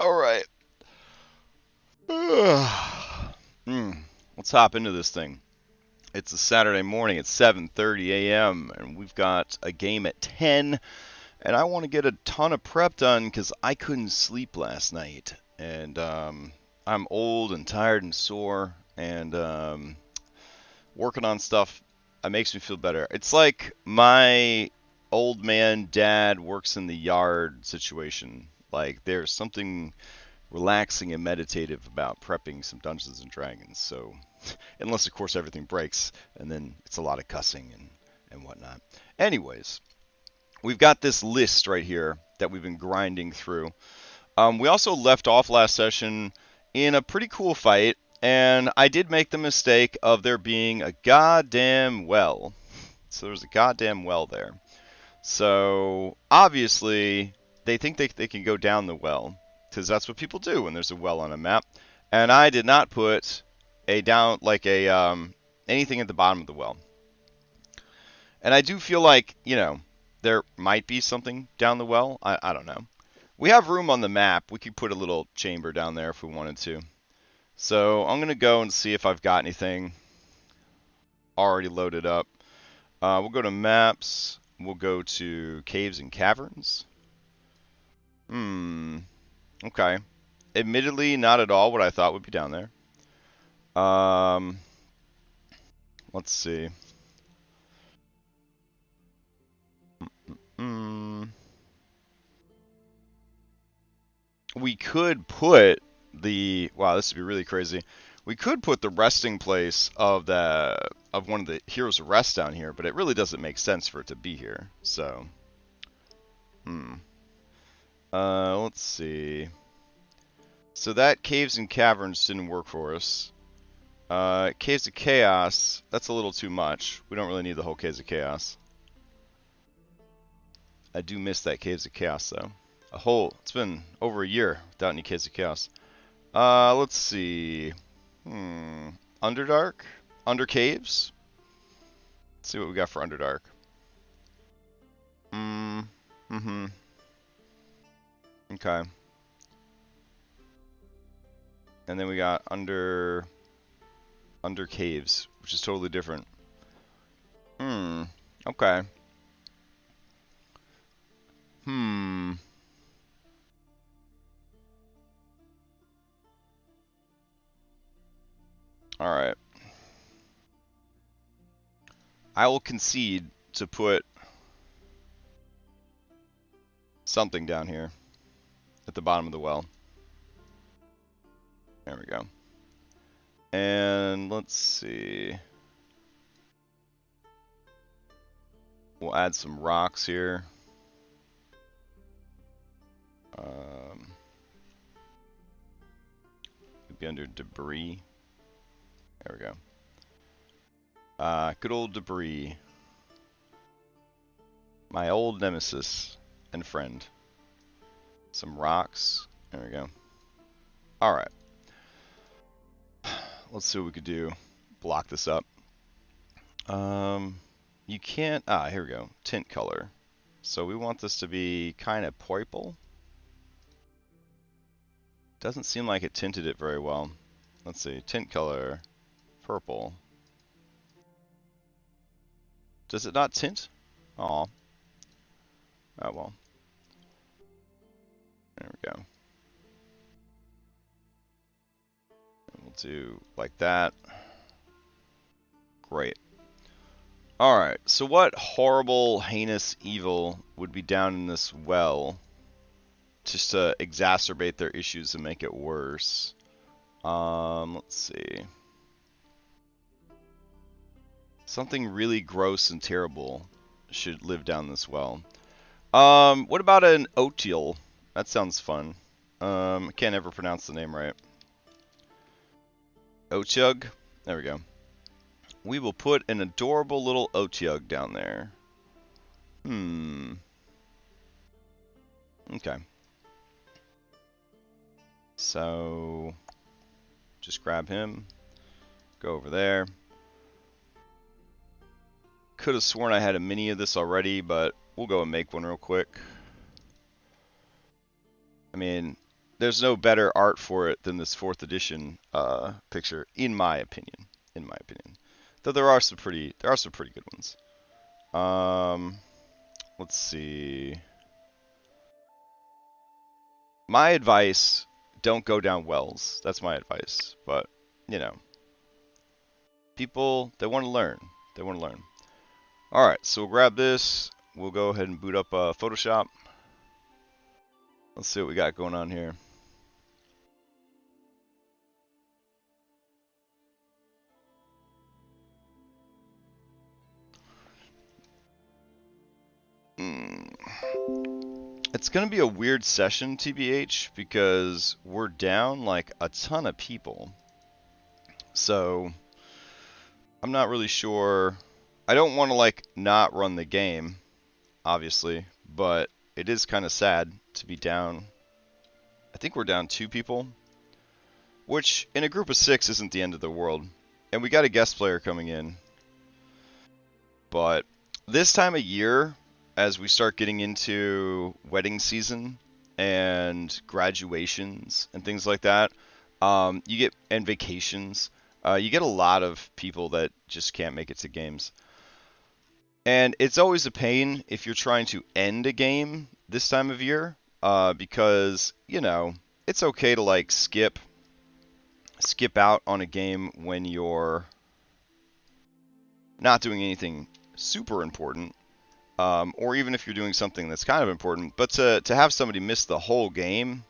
All right. Let's hop into this thing. It's a Saturday morning at 7:30 a.m. and we've got a game at 10, and I want to get a ton of prep done because I couldn't sleep last night, and I'm old and tired and sore, and working on stuff. It makes me feel better. It's like my old man dad works in the yard situation. Like there's something relaxing and meditative about prepping some Dungeons and Dragons. So, unless of course everything breaks, and then it's a lot of cussing and whatnot. Anyways, we've got this list right here that we've been grinding through. We also left off last session in a pretty cool fight, and I did make the mistake of there being a goddamn well. So there's a goddamn well there. So obviously they think they can go down the well, because that's what people do when there's a well on a map. And I did not put a down like a anything at the bottom of the well. And I do feel like, there might be something down the well. I don't know. We have room on the map. We could put a little chamber down there if we wanted to. So I'm going to go and see if I've got anything already loaded up. We'll go to maps. We'll go to caves and caverns. Okay. Admittedly, not at all what I thought would be down there. Let's see. We could put the wow, this would be really crazy. We could put the resting place of one of the heroes' rest down here, but it really doesn't make sense for it to be here. So, let's see. So that caves and caverns didn't work for us. Caves of Chaos, that's a little too much. We don't really need the whole Caves of Chaos. I do miss that Caves of Chaos though. It's been over a year without any Caves of Chaos. Let's see. Underdark? Under Caves? Let's see what we got for Underdark. Okay. And then we got Under Caves, which is totally different. Okay. Alright. I will concede to put something down here at the bottom of the well. There we go. And let's see. We'll add some rocks here. Maybe under debris. There we go. Good old debris. My old nemesis and friend. Some rocks. There we go. Alright. Let's see what we could do. Block this up. You can't... here we go. Tint color. So we want this to be kind of purple. Doesn't seem like it tinted it very well. Let's see. Tint color. Purple. Does it not tint? Aw. Oh well. There we go. And we'll do like that. Great. Alright, so what horrible, heinous evil would be down in this well just to exacerbate their issues and make it worse? Let's see. Something really gross and terrible should live down this well. What about an Otiel? That sounds fun. I can't ever pronounce the name right. Otiug? There we go. We will put an adorable little Otiug down there. Okay. So, just grab him. Go over there. Could have sworn I had a mini of this already, but we'll go and make one real quick. I mean, there's no better art for it than this 4th edition picture, in my opinion. In my opinion, though there are some pretty good ones. Let's see. My advice: don't go down wells. That's my advice. But you know, people, they want to learn. They want to learn. All right, so we'll grab this. We'll go ahead and boot up Photoshop. Let's see what we got going on here. It's going to be a weird session, TBH, because we're down like a ton of people. So I'm not really sure. I don't want to like not run the game, obviously, but it is kind of sad to be down. I think we're down 2 people, which in a group of 6 isn't the end of the world. And we got a guest player coming in. But this time of year, as we start getting into wedding season and graduations and things like that, you get, and vacations, you get a lot of people that just can't make it to games. And it's always a pain if you're trying to end a game this time of year, because, you know, it's okay to like skip out on a game when you're not doing anything super important, or even if you're doing something that's kind of important. But to have somebody miss the whole game,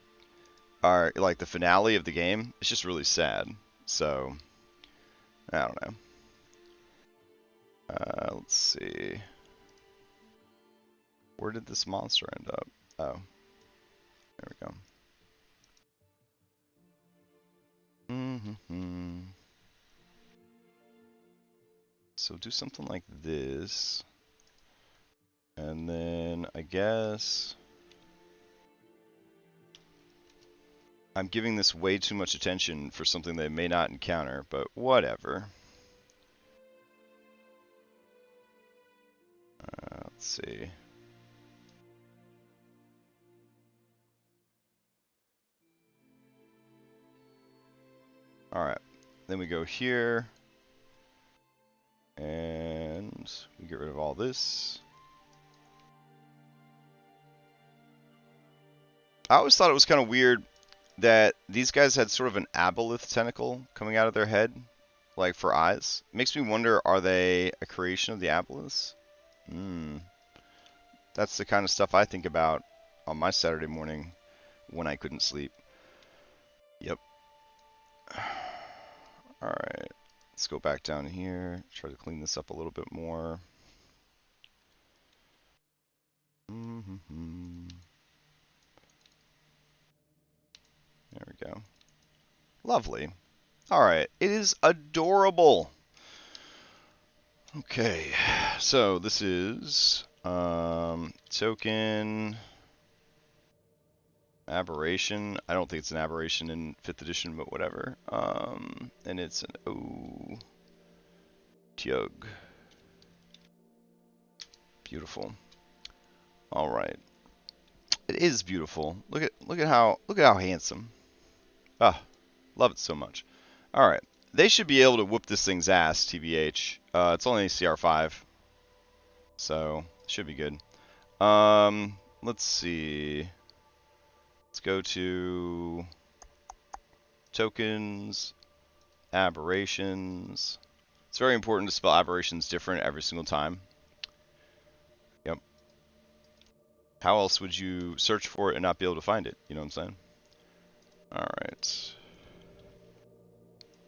or like the finale of the game, it's just really sad. So I don't know. Let's see. Where did this monster end up? Oh, there we go. So do something like this. And then I guess I'm giving this way too much attention for something they may not encounter, but whatever. Let's see. Alright, then we go here, and we get rid of all this. I always thought it was kind of weird that these guys had sort of an aboleth tentacle coming out of their head, like for eyes. It makes me wonder, are they a creation of the aboleths? That's the kind of stuff I think about on my Saturday morning when I couldn't sleep. Yep. Alright, let's go back down here, try to clean this up a little bit more. There we go. Lovely. Alright, it is adorable. Okay, so this is token aberration. I don't think it's an aberration in 5th edition, but whatever. And it's an O Tug. Beautiful. All right, it is beautiful. Look at how handsome. Ah, love it so much. All right, they should be able to whoop this thing's ass. TBH. It's only CR5, so should be good. Let's see. Let's go to tokens, aberrations. It's very important to spell aberrations different every single time. Yep. How else would you search for it and not be able to find it? You know what I'm saying? All right.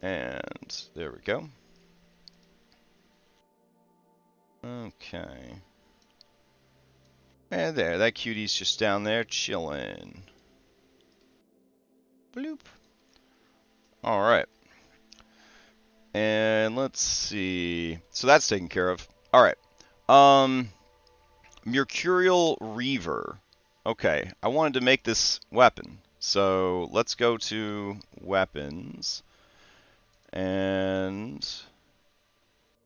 And there we go. Okay. And there, that cutie's just down there chilling. Bloop. All right. And let's see. So that's taken care of. All right. Mercurial Reaver. Okay, I wanted to make this weapon. So let's go to weapons. And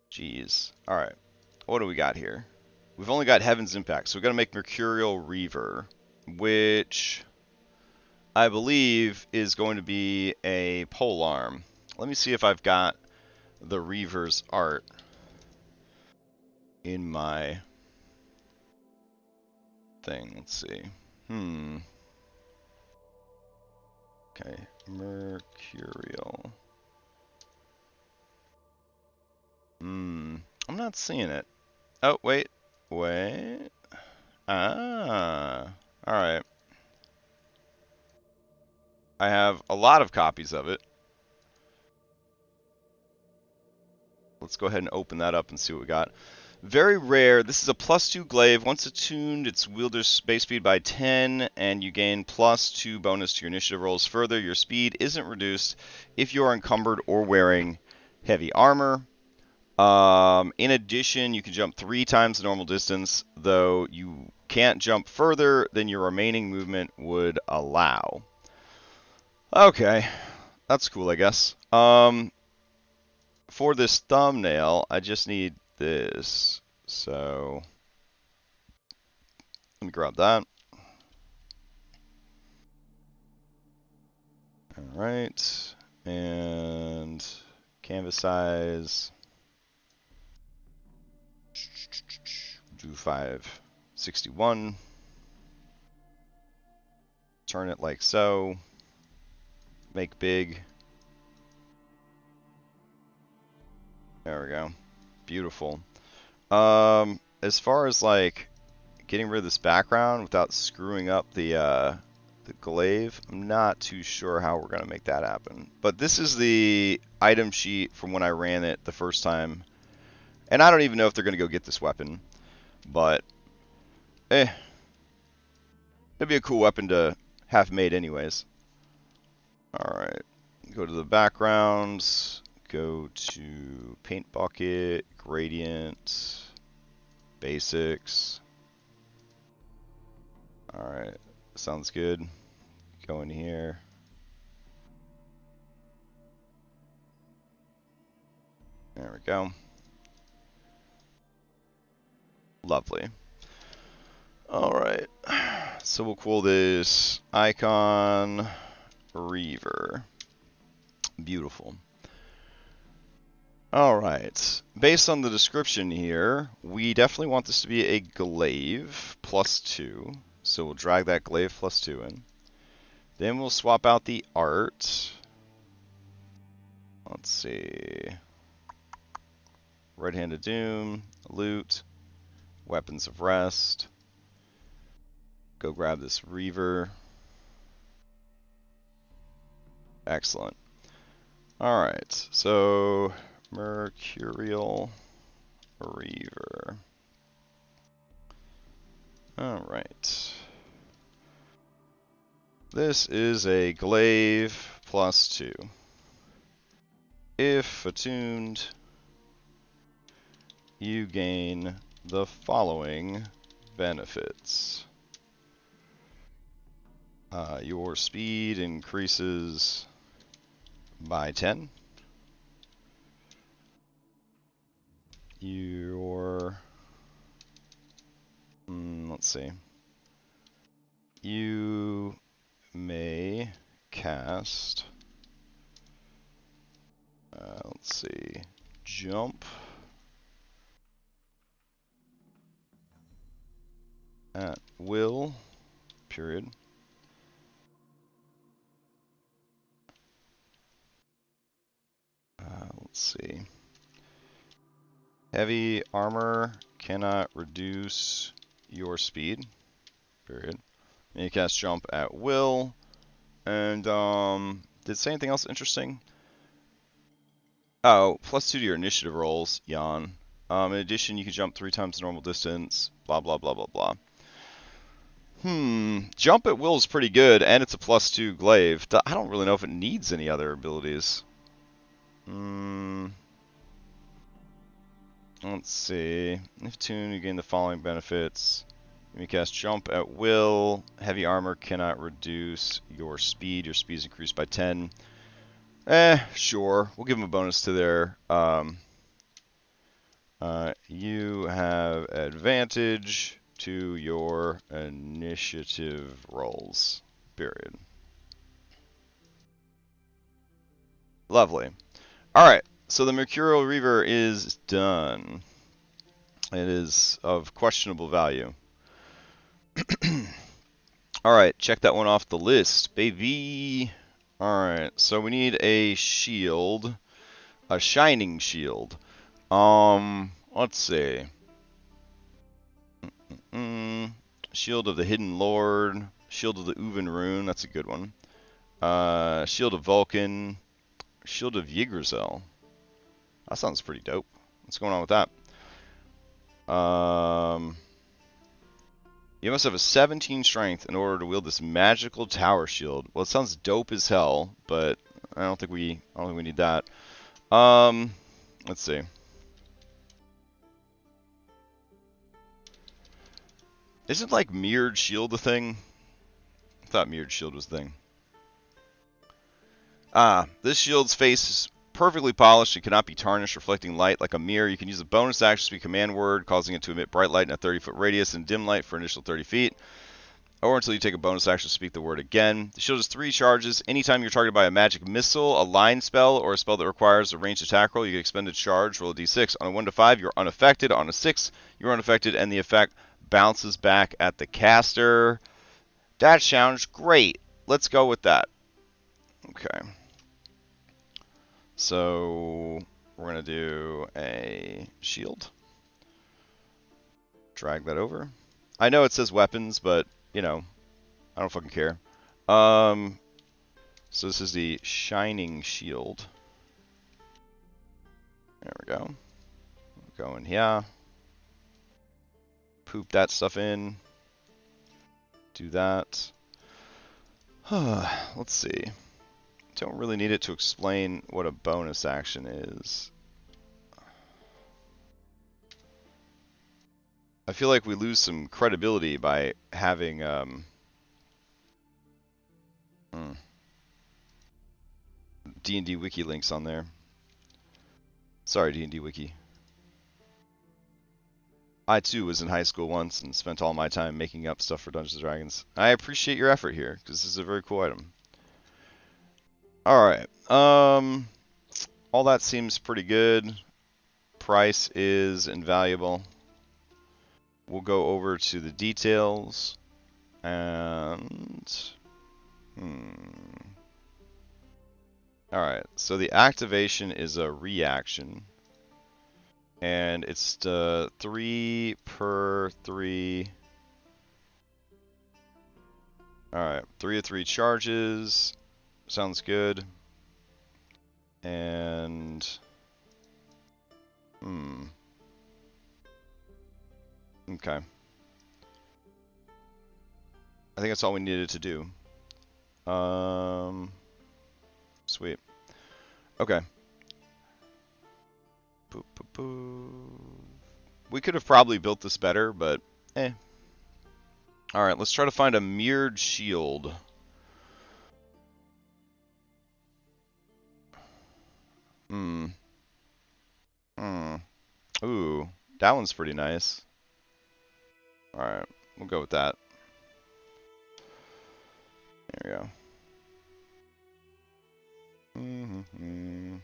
geez. All right. What do we got here? We've only got Heaven's Impact, so we've got to make Mercurial Reaver, which I believe, is going to be a polearm. Let me see if I've got the Reaver's art in my thing. Let's see. Okay, Mercurial. I'm not seeing it. Oh, wait. Wait. Ah. Alright. I have a lot of copies of it. Let's go ahead and open that up and see what we got. Very rare. This is a +2 glaive. Once attuned, its wielder's base speed by 10, and you gain +2 bonus to your initiative rolls. Further, your speed isn't reduced if you are encumbered or wearing heavy armor. In addition, you can jump 3 times the normal distance, though you can't jump further than your remaining movement would allow. Okay, that's cool, I guess. For this thumbnail, I just need this. So let me grab that. All right, and canvas size. Do 561. Turn it like so. Make big. There we go. Beautiful. As far as like getting rid of this background without screwing up the glaive, I'm not too sure how we're gonna make that happen. But this is the item sheet from when I ran it the first time, and I don't even know if they're gonna go get this weapon, but it'd be a cool weapon to have made anyways. All right, go to the backgrounds, go to paint bucket, gradient, basics. All right, sounds good. Go in here. There we go. Lovely. All right, so we'll call this icon Reaver. Beautiful. All right, based on the description here, we definitely want this to be a glaive +2. So we'll drag that glaive +2 in. Then we'll swap out the art. Let's see. Red-handed doom, loot, weapons of rest. Go grab this Reaver. Excellent. All right, so Mercurial Reaver. All right. This is a glaive +2. If attuned, you gain the following benefits. Your speed increases by 10. Your, let's see. You may cast, let's see, jump at will, period. Let's see. Heavy armor cannot reduce your speed, period. And you cast jump at will. And did it say anything else interesting? Oh, +2 to your initiative rolls, yawn. In addition, you can jump 3 times the normal distance, blah, blah, blah, blah, blah. Jump at will is pretty good, and it's a +2 glaive. I don't really know if it needs any other abilities. Let's see. If tuned, you gain the following benefits. You cast jump at will. Heavy armor cannot reduce your speed. Your speed is increased by 10. Sure. We'll give them a bonus to their. You have advantage to your initiative rolls. Period. Lovely. All right, so the Mercurial Reaver is done. It is of questionable value. All right, check that one off the list, baby. All right, so we need a shield, a shining shield. Let's see. Shield of the Hidden Lord, Shield of the Uven Rune, that's a good one. Shield of Vulcan, Shield of Yggdrasil. That sounds pretty dope. What's going on with that? You must have a 17 strength in order to wield this magical tower shield. Well, it sounds dope as hell, but I don't think we need that. Let's see. Isn't like mirrored shield a thing? I thought mirrored shield was a thing. This shield's face is perfectly polished and cannot be tarnished, reflecting light like a mirror. You can use a bonus action to speak a command word, causing it to emit bright light in a 30-foot radius and dim light for initial 30 feet. Or until you take a bonus action to speak the word again. The shield has 3 charges. Anytime you're targeted by a magic missile, a line spell, or a spell that requires a ranged attack roll, you get expended charge, roll a d6. On a 1 to 5, you're unaffected. On a 6, you're unaffected, and the effect bounces back at the caster. That sounds great. Let's go with that. Okay. So we're going to do a shield. Drag that over. I know it says weapons, but, you know, I don't fucking care. So this is the shining shield. There we go. Go in here. Poop that stuff in. Do that. Let's see. Don't really need it to explain what a bonus action is. I feel like we lose some credibility by having D&D Wiki links on there. Sorry, D&D Wiki. I too was in high school once and spent all my time making up stuff for Dungeons & Dragons. I appreciate your effort here, because this is a very cool item. Alright, all that seems pretty good. Price is invaluable. We'll go over to the details, and... Alright, so the activation is a reaction. And it's 3 per 3. Alright, 3 of 3 charges. Sounds good. And... Okay. I think that's all we needed to do. Sweet. Okay. Boop, boop, boop. We could have probably built this better, but eh. Alright, let's try to find a mirrored shield. Ooh, that one's pretty nice. Alright, we'll go with that. There we go.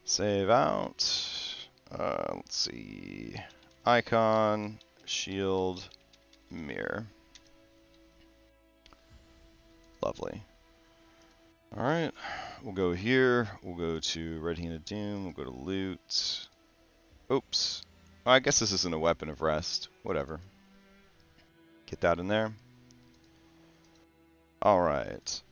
Save out. Let's see. Icon, shield, mirror. Lovely. Alright, we'll go here. We'll go to Red-Handed Doom. We'll go to loot. Oops. Well, I guess this isn't a weapon of rest. Whatever. Get that in there. Alright.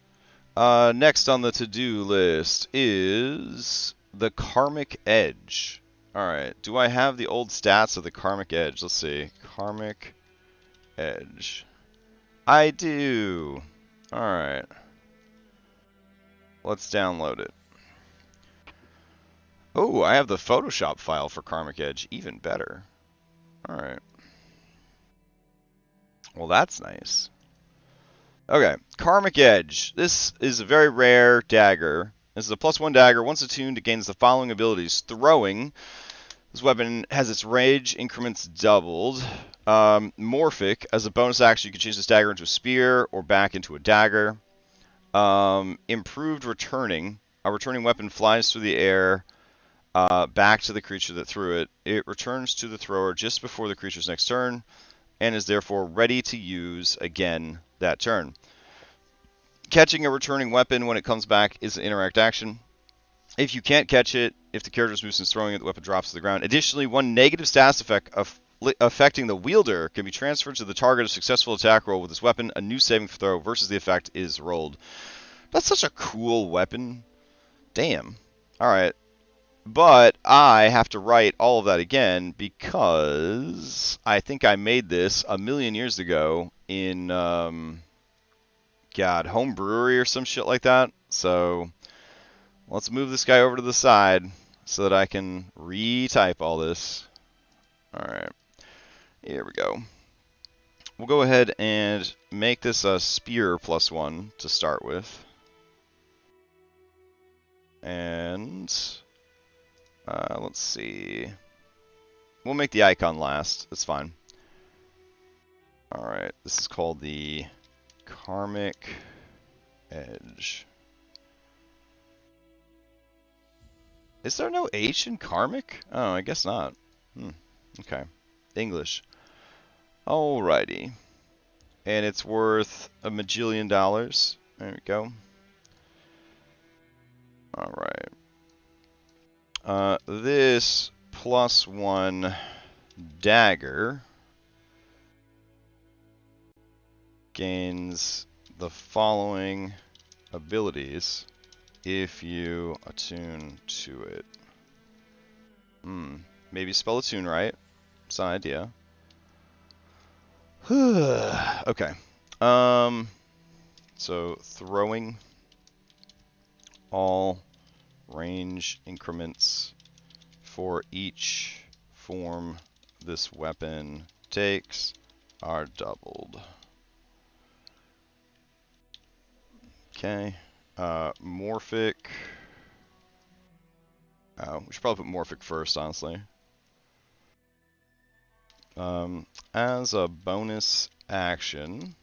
Next on the to-do list is the Karmic Edge. Alright, do I have the old stats of the Karmic Edge? Let's see. Karmic Edge. I do. Alright. Let's download it. Oh, I have the Photoshop file for Karmic Edge. Even better. Alright. Well, that's nice. Okay, Karmic Edge. This is a very rare dagger. This is a +1 dagger. Once attuned, it gains the following abilities. Throwing. This weapon has its range increments doubled. Morphic. As a bonus action, you can change this dagger into a spear or back into a dagger. Improved returning. A returning weapon flies through the air back to the creature that threw it. It returns to the thrower just before the creature's next turn and is therefore ready to use again that turn. Catching a returning weapon when it comes back is an interact action. If you can't catch it, if the character's moves since throwing it, the weapon drops to the ground. Additionally, one negative status effect affecting the wielder can be transferred to the target of successful attack roll with this weapon. A new saving throw versus the effect is rolled. That's such a cool weapon. Damn. Alright. But I have to write all of that again because I think I made this a million years ago in, God, homebrew or some shit like that. So let's move this guy over to the side so that I can retype all this. Alright, here we go. We'll go ahead and make this a spear +1 to start with. And let's see. We'll make the icon last. That's fine. Alright, this is called the Karmic Edge. Is there no H in Karmic? Oh, I guess not. Okay. English. Alrighty. And it's worth $1 majillion. There we go. Alright. This +1 dagger gains the following abilities if you attune to it. Maybe spell attune right. It's an idea. Okay. So throwing all range increments for each form this weapon takes are doubled. Okay. Morphic. Oh, we should probably put Morphic first, honestly. As a bonus action,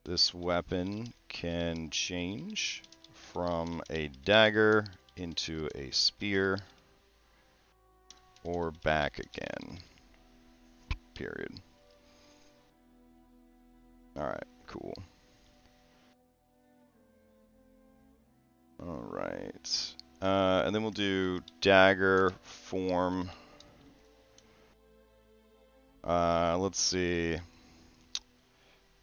this weapon can change from a dagger into a spear or back again. Period. Alright, cool. Alright. And then we'll do dagger form. Let's see.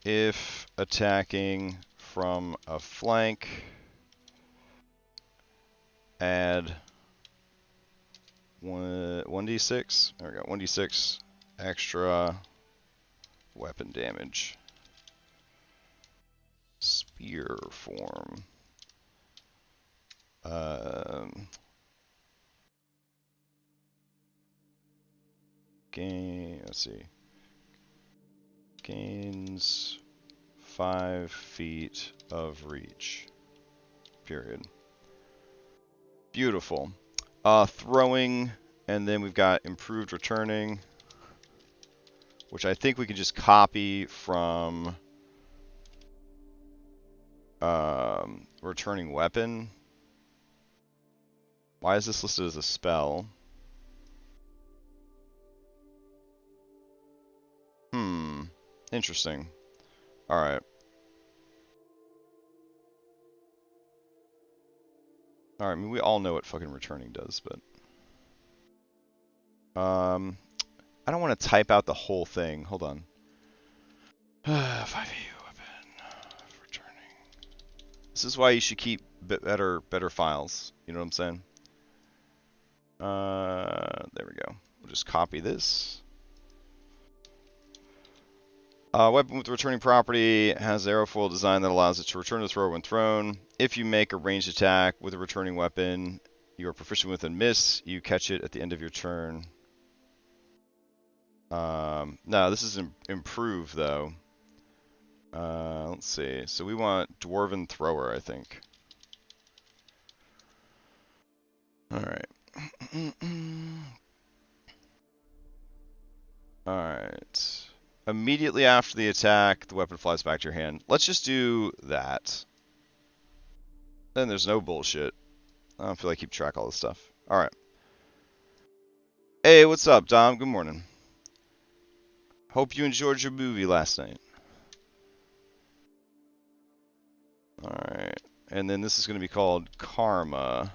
If attacking from a flank, add 1d6. There we go. 1d6 extra weapon damage. Spear form. Let's see. Gains 5 feet of reach. Period. Beautiful. Throwing, and then we've got improved returning, which I think we can just copy from returning weapon. Why is this listed as a spell? Interesting. Alright. Alright, I mean, we all know what fucking returning does, but... I don't want to type out the whole thing. Hold on. 5e weapon. Returning. This is why you should keep better files. You know what I'm saying? There we go. We'll just copy this. Weapon with returning property has aerofoil design that allows it to return to the thrower when thrown. If you make a ranged attack with a returning weapon you are proficient with and miss, you catch it at the end of your turn. No, this is improved though. Let's see. So we want Dwarven Thrower, I think. Alright. Alright. Immediately after the attack, the weapon flies back to your hand. Let's just do that. Then there's no bullshit. I don't feel like keep track of all this stuff. Alright. Hey, what's up, Dom? Good morning. Hope you enjoyed your movie last night. Alright. And then this is going to be called Karma.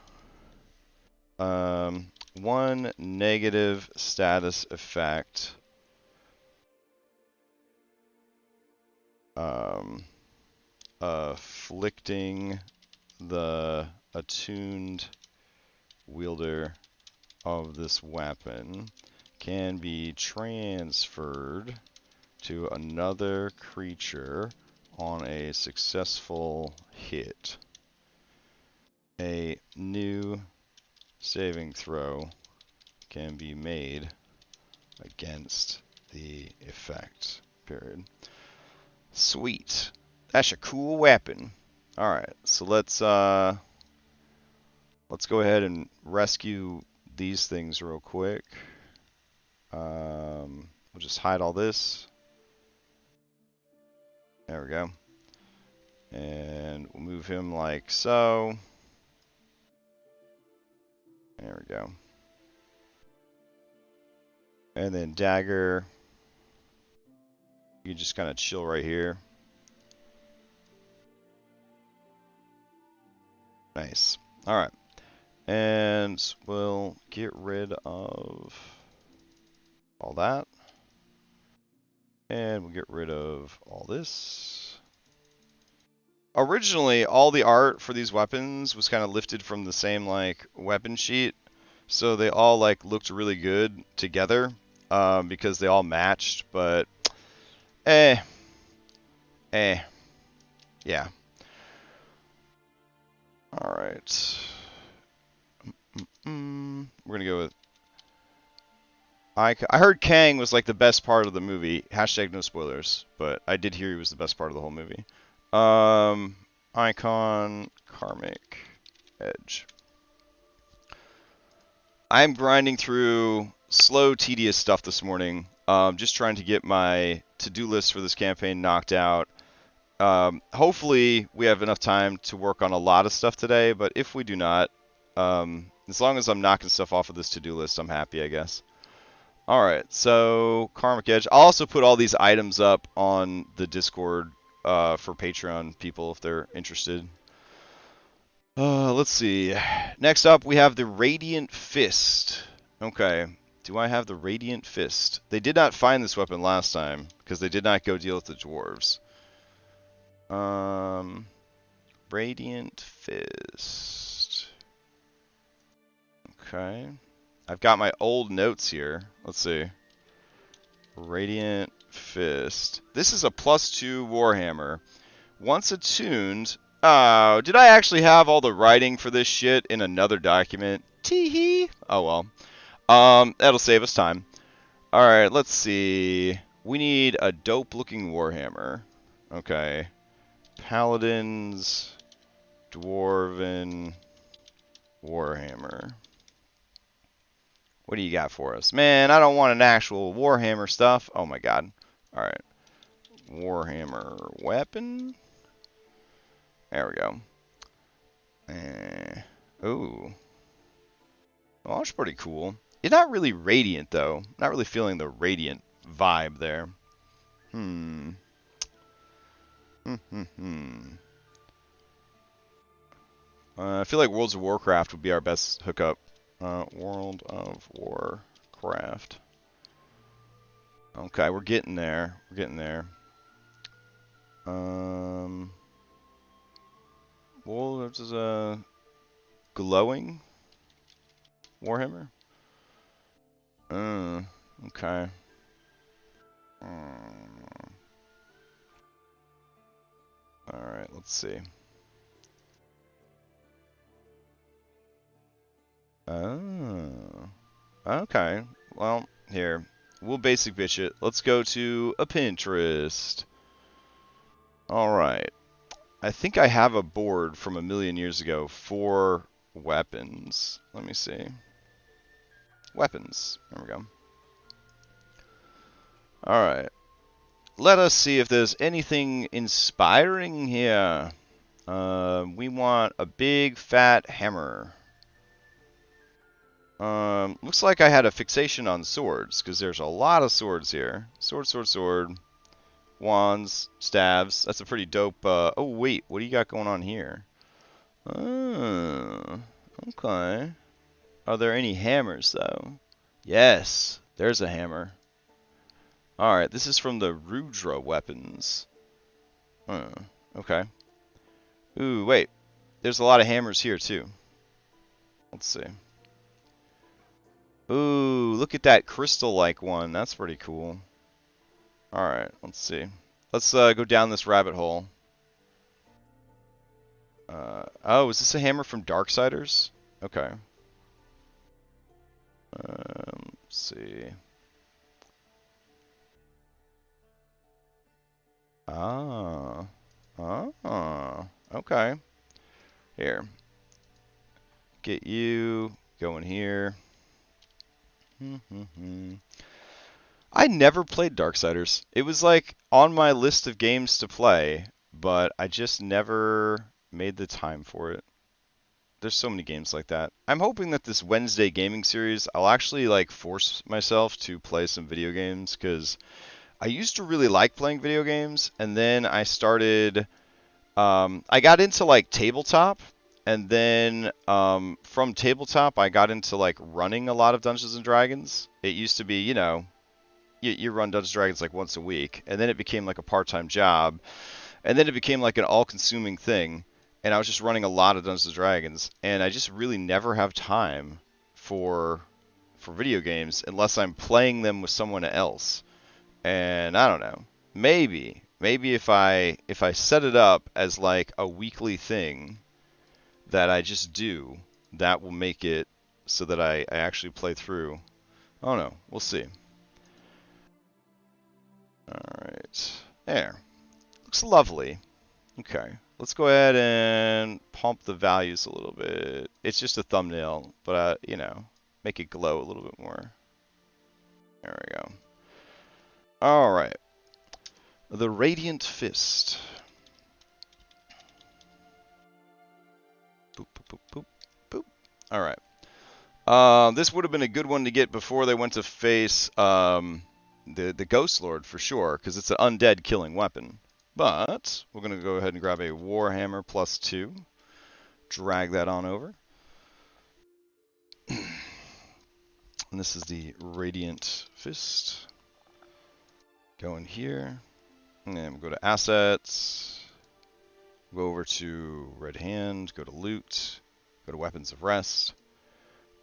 One negative status effect. Afflicting the attuned wielder of this weapon can be transferred to another creature on a successful hit. A new saving throw can be made against the effect. Period. Sweet. That's a cool weapon. Alright, so let's go ahead and rescue these things real quick. We'll just hide all this. There we go. And we'll move him like so. There we go. And then dagger. You can just kind of chill right here. Nice. Alright. And we'll get rid of all that. And we'll get rid of all this. Originally, all the art for these weapons was kind of lifted from the same, like, weapon sheet. So they all, like, looked really good together. Because they all matched, but... yeah. Alright. We're gonna go with... I heard Kang was like the best part of the movie. Hashtag no spoilers, but I did hear he was the best part of the whole movie. Icon, Karmic, Edge. I'm grinding through slow, tedious stuff this morning. Just trying to get my to-do list for this campaign knocked out. Hopefully we have enough time to work on a lot of stuff today, but if we do not, as long as I'm knocking stuff off of this to-do list, I'm happy, I guess. Alright, so Karmic Edge. I'll also put all these items up on the Discord for Patreon people if they're interested. Let's see. Next up, we have the Radiant Fist. Okay, do I have the Radiant Fist? They did not find this weapon last time because they did not go deal with the dwarves. Radiant Fist. Okay. I've got my old notes here. Let's see. Radiant Fist. This is a +2 Warhammer. Once attuned... Oh, did I actually have all the writing for this shit in another document? Tee-hee. Oh, well. That'll save us time. Alright, let's see. We need a dope-looking Warhammer. Okay. Paladins... Dwarven... Warhammer. What do you got for us? Man, I don't want an actual Warhammer stuff. Oh my god. Alright. Warhammer weapon. There we go. Ooh. Well, that's pretty cool. It's not really radiant, though. Not really feeling the radiant vibe there. I feel like Worlds of Warcraft would be our best hookup. World of Warcraft. Okay, we're getting there. We're getting there. Well, this is a glowing Warhammer. Okay. Alright, let's see. Oh. Okay. Well, here. We'll basic bitch it. Let's go to a Pinterest. Alright. I think I have a board from a million years ago for weapons. Let me see. Weapons. There we go. Alright. let us see if there's anything inspiring here. We want a big fat hammer. Looks like I had a fixation on swords, because there's a lot of swords here. Sword, sword, sword. Wands, staves. That's a pretty dope... oh, wait. What do you got going on here? Oh, okay. Are there any hammers, though? Yes, there's a hammer. Alright, this is from the Rudra weapons. Okay. Ooh, wait. There's a lot of hammers here, too. Let's see. Ooh, look at that crystal-like one. That's pretty cool. Alright, let's see. Let's go down this rabbit hole. Oh, is this a hammer from Darksiders? Okay. Let's see. Ah. Ah. Okay. Here. Get you going here. I never played Darksiders. It was like on my list of games to play, but I just never made the time for it. There's so many games like that. I'm hoping that this Wednesday gaming series, I'll actually like force myself to play some video games, because I used to really like playing video games, and then I started, I got into like tabletop, and then from tabletop I got into like running a lot of Dungeons and Dragons. It used to be, you know, you run Dungeons and Dragons like once a week, and then it became like a part-time job, and then it became like an all-consuming thing. And I was just running a lot of Dungeons & Dragons, and I just really never have time for video games unless I'm playing them with someone else. And I don't know. Maybe if I set it up as like a weekly thing that I just do, that will make it so that I actually play through. I don't know. We'll see. Alright. There. Looks lovely. Okay. Let's go ahead and pump the values a little bit. It's just a thumbnail, but, you know, make it glow a little bit more. There we go. All right. The Radiant Fist. Boop, boop, boop, boop, boop. All right. This would have been a good one to get before they went to face the Ghost Lord, for sure, because it's an undead killing weapon. But we're going to go ahead and grab a Warhammer +2. Drag that on over. And this is the Radiant Fist. Go in here. And then we'll go to Assets. Go over to Red Hand. Go to Loot. Go to Weapons of Rest.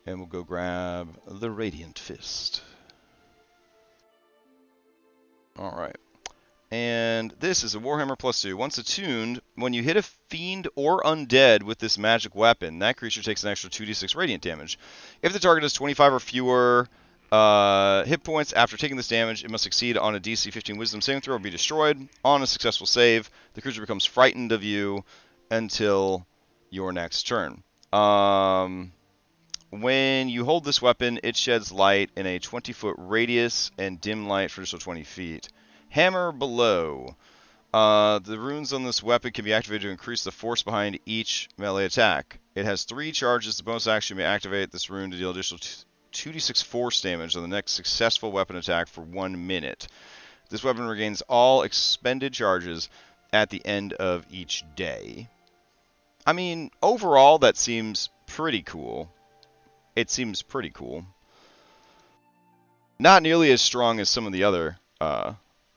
And we'll go grab the Radiant Fist. Alright. And this is a Warhammer +2. Once attuned, when you hit a fiend or undead with this magic weapon, that creature takes an extra 2d6 radiant damage. If the target has 25 or fewer hit points after taking this damage, it must succeed on a DC 15 Wisdom saving throw or be destroyed. On a successful save, the creature becomes frightened of you until your next turn. When you hold this weapon, it sheds light in a 20-foot radius and dim light for additional 20 feet. Hammer below. The runes on this weapon can be activated to increase the force behind each melee attack. It has 3 charges. The bonus action may activate this rune to deal additional 2d6 force damage on the next successful weapon attack for 1 minute. This weapon regains all expended charges at the end of each day. I mean, overall, that seems pretty cool. It seems pretty cool. Not nearly as strong as some of the other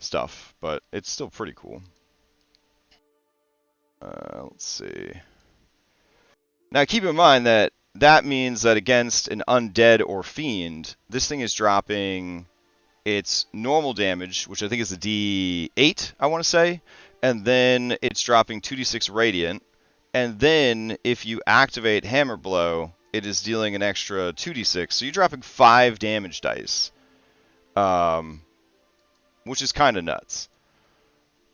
stuff, but it's still pretty cool. Let's see. Now keep in mind that that means that against an undead or fiend, this thing is dropping its normal damage, which I think is a D8, I want to say, and then it's dropping 2d6 radiant, and then if you activate Hammer Blow, it is dealing an extra 2d6, so you're dropping 5 damage dice. Which is kind of nuts.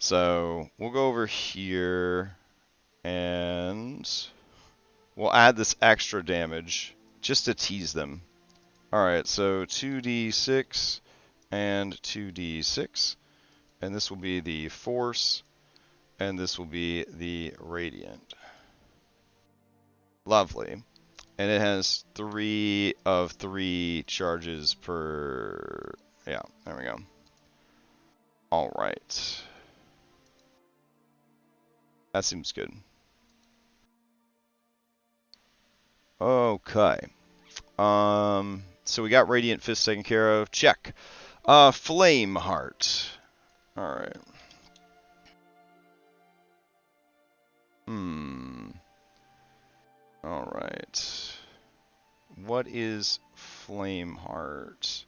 So we'll go over here and we'll add this extra damage just to tease them. Alright, so 2d6 and 2d6. And this will be the force, and this will be the radiant. Lovely. And it has 3 of 3 charges per... Yeah, there we go. All right. That seems good. Okay. So we got Radiant Fist taken care of. Check. Flame Heart. All right. All right. What is Flame Heart?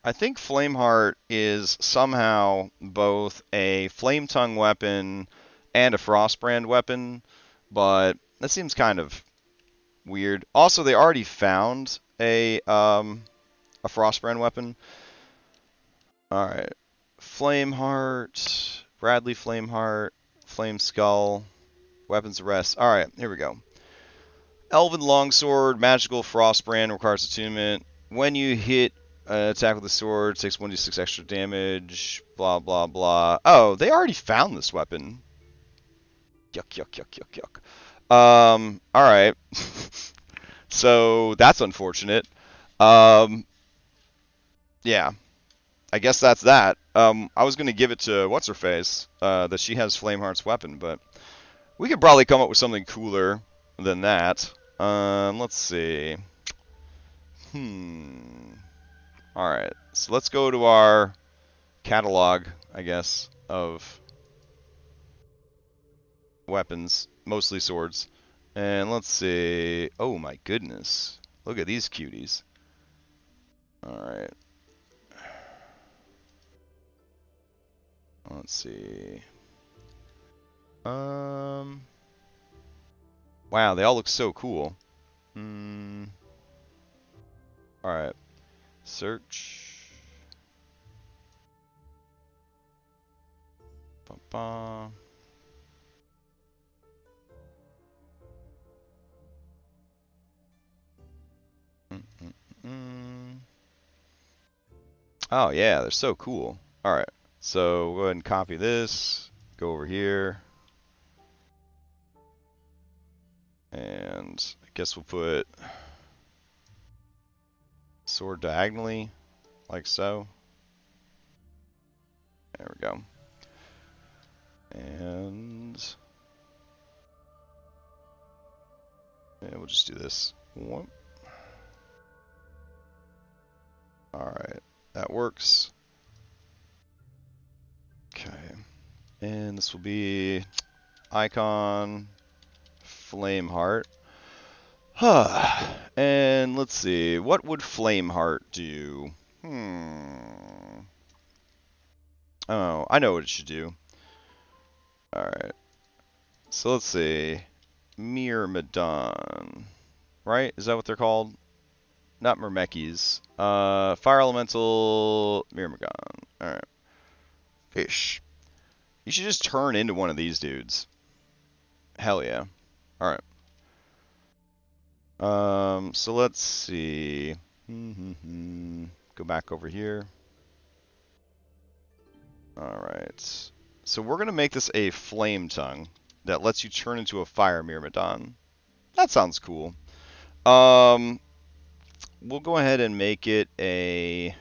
I think Flame Heart is somehow both a Flame Tongue weapon and a Frostbrand weapon, but that seems kind of weird. Also, they already found a Frostbrand weapon. All right, Flame Heart, Bradley Flame Heart, Flame Skull, Weapons of Rest. All right, here we go. Elven Longsword, Magical Frostbrand, requires attunement. When you hit an attack with the sword, takes 1d6 extra damage, blah, blah, blah. Oh, they already found this weapon. Yuck, yuck, yuck, yuck, yuck. Alright. So, that's unfortunate. Yeah. I guess that's that. I was going to give it to What's-Her-Face, that she has Flameheart's weapon, but we could probably come up with something cooler than that. Let's see. Alright, so let's go to our catalog, I guess, of weapons, mostly swords. And let's see. Oh my goodness. Look at these cuties. Alright. Let's see. Wow, they all look so cool. Alright. Search. Ba-ba. Oh yeah, they're so cool. Alright, so go ahead and copy this. Go over here. And I guess we'll put sword diagonally, like so. There we go. And we'll just do this. Whoop. Alright, that works. Okay. And this will be icon flame heart. And let's see, what would flame heart do? Oh, I know what it should do. Alright. So let's see. Myrmidon. Right? Is that what they're called? Not Myrmekis. Fire Elemental Myrmidon. Alright. Ish. You should just turn into one of these dudes. Hell yeah. Alright. So let's see. Go back over here. Alright. So we're going to make this a flame tongue that lets you turn into a fire Myrmidon. That sounds cool. We'll go ahead and make it a...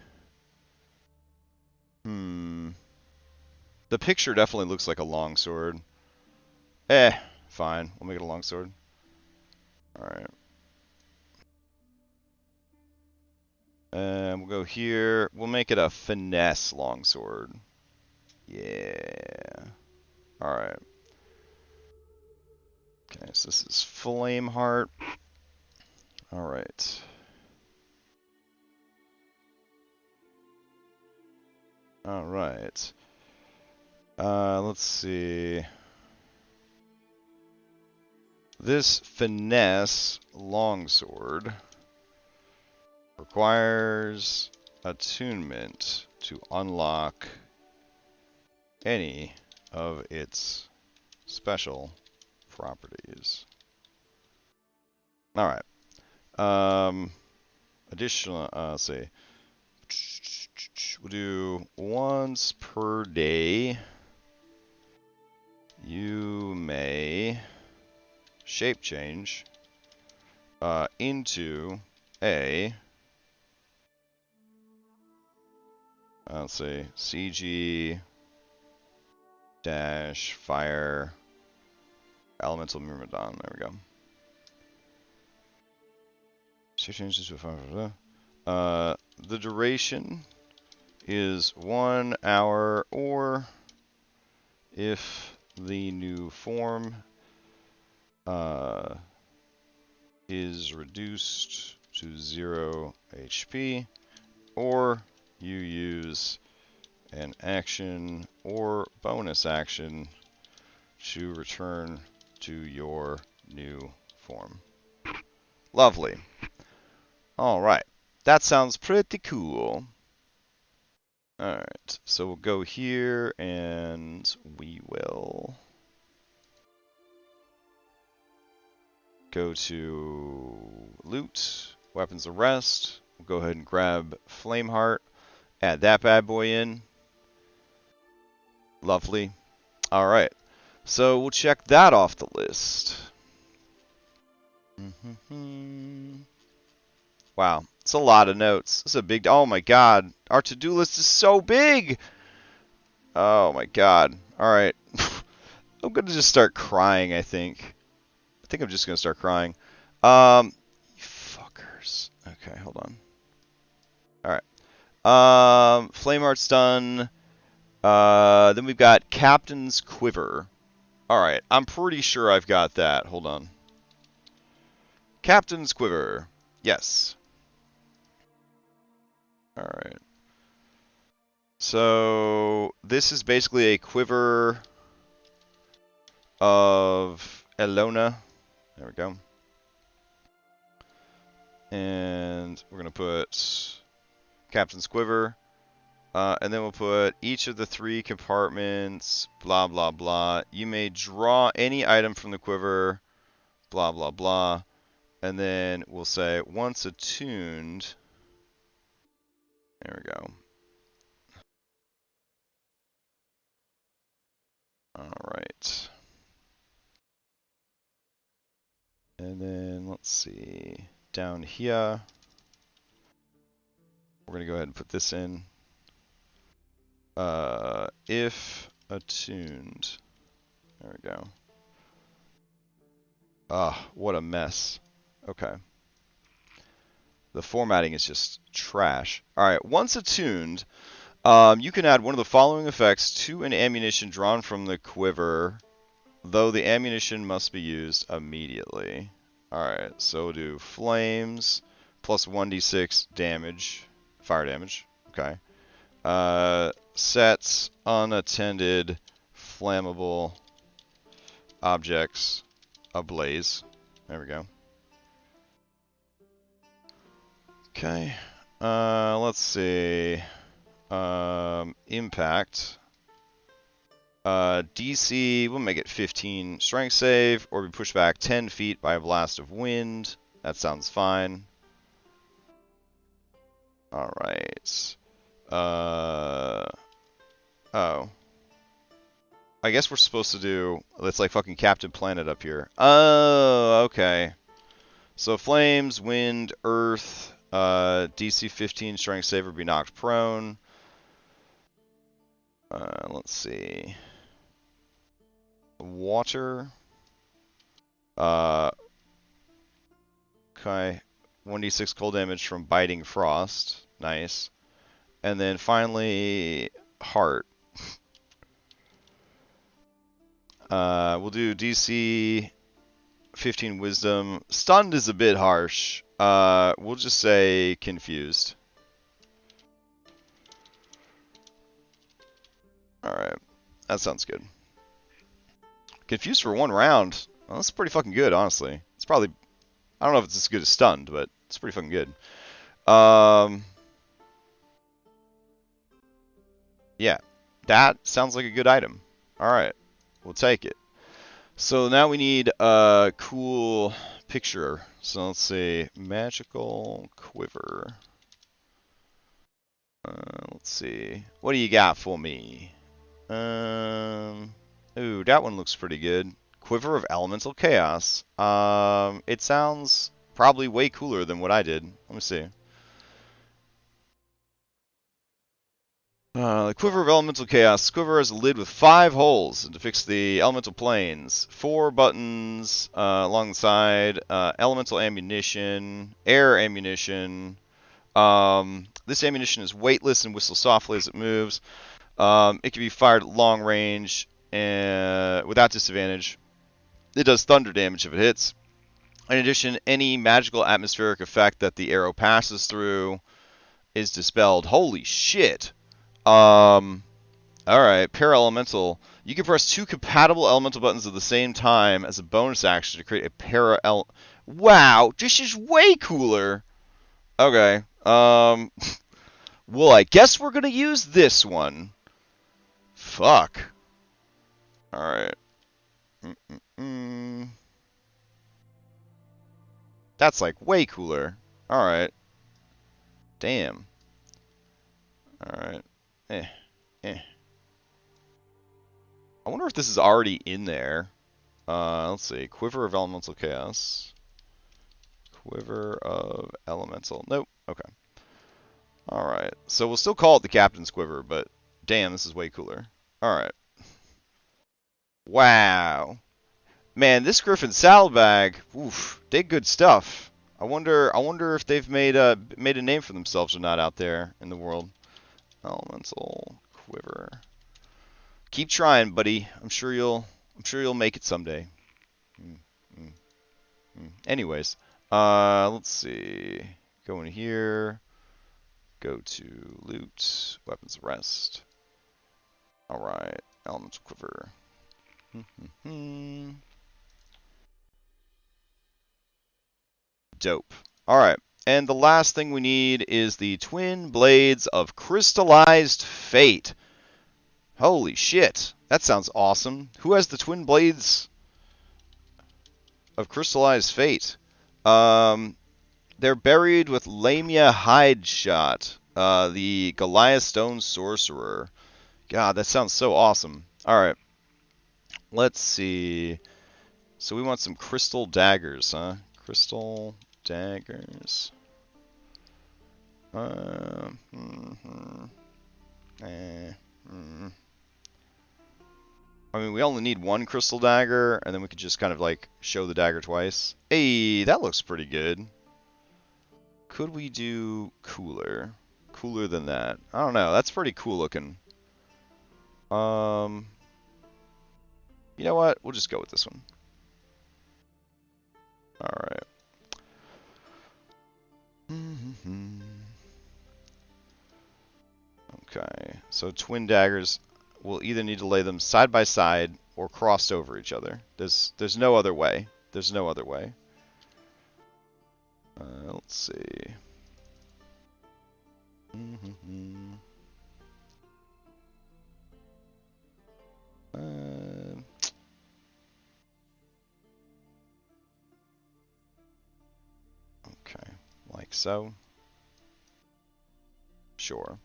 The picture definitely looks like a longsword. Fine. We'll make it a longsword. Alright. And we'll go here. We'll make it a finesse longsword. Yeah. Alright. Okay, so this is Flame Heart. Alright. Alright. Let's see. This finesse longsword requires attunement to unlock any of its special properties. Alright. Additional, let's see. We'll do once per day. You may shape change into a, let's say, CG dash fire elemental myrmidon. There we go. Shape changes to a fire. The duration is 1 hour, or if the new form is reduced to 0 HP, or you use an action or bonus action to return to your new form. Lovely. All right. That sounds pretty cool. All right. So we'll go here and we will go to loot, weapons of rest. We'll go ahead and grab Flameheart, add that bad boy in. Lovely. All right. So we'll check that off the list. Wow, it's a lot of notes. It's a big. Oh my god, our to-do list is so big. Oh my god. All right, I'm gonna just start crying. I think I'm just gonna start crying. You fuckers. Okay, hold on. All right. Flame art's done. Then we've got Captain's Quiver. All right, I'm pretty sure I've got that. Hold on. Captain's Quiver. Yes. All right. So this is basically a quiver of Elona. There we go. And we're going to put Captain's Quiver. And then we'll put each of the 3 compartments, blah, blah, blah. You may draw any item from the quiver, blah, blah, blah. And then we'll say, once attuned, there we go. All right. And then let's see, down here, we're going to go ahead and put this in. If attuned, there we go. Ah, what a mess. Okay. The formatting is just trash. All right, once attuned, you can add one of the following effects to an ammunition drawn from the quiver, though the ammunition must be used immediately. All right, so we'll do flames plus 1d6 damage, fire damage. Okay. Sets unattended flammable objects ablaze. There we go. Okay. Let's see. Impact. DC, we'll make it 15 strength save, or be pushed back 10 feet by a blast of wind. That sounds fine. Alright. Oh. I guess we're supposed to do... It's like fucking Captain Planet up here. Oh, okay. So flames, wind, earth, DC 15 strength save or be knocked prone. Let's see. Water. Okay. 1d6 cold damage from biting frost. Nice. And then finally, heart. We'll do DC 15 wisdom. Stunned is a bit harsh. We'll just say confused. Alright. That sounds good. Confused for 1 round. Well, that's pretty fucking good, honestly. It's probably... I don't know if it's as good as stunned, but it's pretty fucking good. Yeah. That sounds like a good item. Alright. We'll take it. So now we need a cool picture. So let's see. Magical quiver. Let's see. What do you got for me? Ooh, that one looks pretty good. Quiver of Elemental Chaos. It sounds probably way cooler than what I did. Let me see. The Quiver of Elemental Chaos. Quiver has a lid with 5 holes to fix the elemental planes. 4 buttons along the side. Elemental ammunition, air ammunition. This ammunition is weightless and whistles softly as it moves. It can be fired at long range and without disadvantage. It does thunder damage if it hits. In addition, any magical atmospheric effect that the arrow passes through is dispelled. Holy shit. Alright, para-elemental. You can press 2 compatible elemental buttons at the same time as a bonus action to create a para-elemental. Wow, this is way cooler. Okay. Well, I guess we're gonna use this one. Fuck. Alright. That's like way cooler. Alright. Damn. Alright. I wonder if this is already in there. Let's see. Quiver of Elemental Chaos. Quiver of Elemental. Nope. Okay. Alright. So we'll still call it the Captain's Quiver, but damn, this is way cooler. Alright. Wow. Man, this Griffin Saddlebag, oof, they good stuff. I wonder if they've made a name for themselves or not out there in the world. Elemental Quiver. Keep trying, buddy. I'm sure you'll make it someday. Anyways, let's see. Go in here. Go to loot, weapons of rest. All right, elemental quiver. Dope. All right, and the last thing we need is the twin blades of crystallized fate. Holy shit, that sounds awesome. Who has the twin blades of crystallized fate? They're buried with Lamia Hideshot, the Goliath Stone Sorcerer. God, that sounds so awesome. Alright. Let's see. So we want some crystal daggers, huh? Crystal daggers. I mean, we only need one crystal dagger, and then we could just kind of like show the dagger twice. Hey, that looks pretty good. Could we do cooler? Cooler than that? I don't know. That's pretty cool looking. You know what? We'll just go with this one. Alright. Okay. So twin daggers, we'll either need to lay them side by side or crossed over each other. There's no other way. There's no other way. Let's see. Okay, like so. Sure.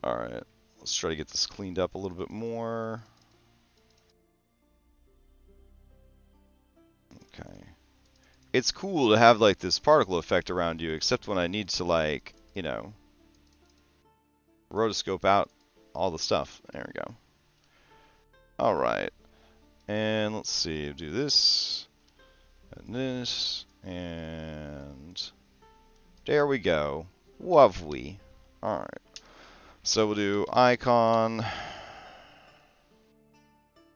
Alright, let's try to get this cleaned up a little bit more. Okay. It's cool to have like this particle effect around you, except when I need to like, you know, rotoscope out all the stuff. There we go. Alright. And let's see, do this, and this, and there we go. Lovely. Alright. So we'll do icon,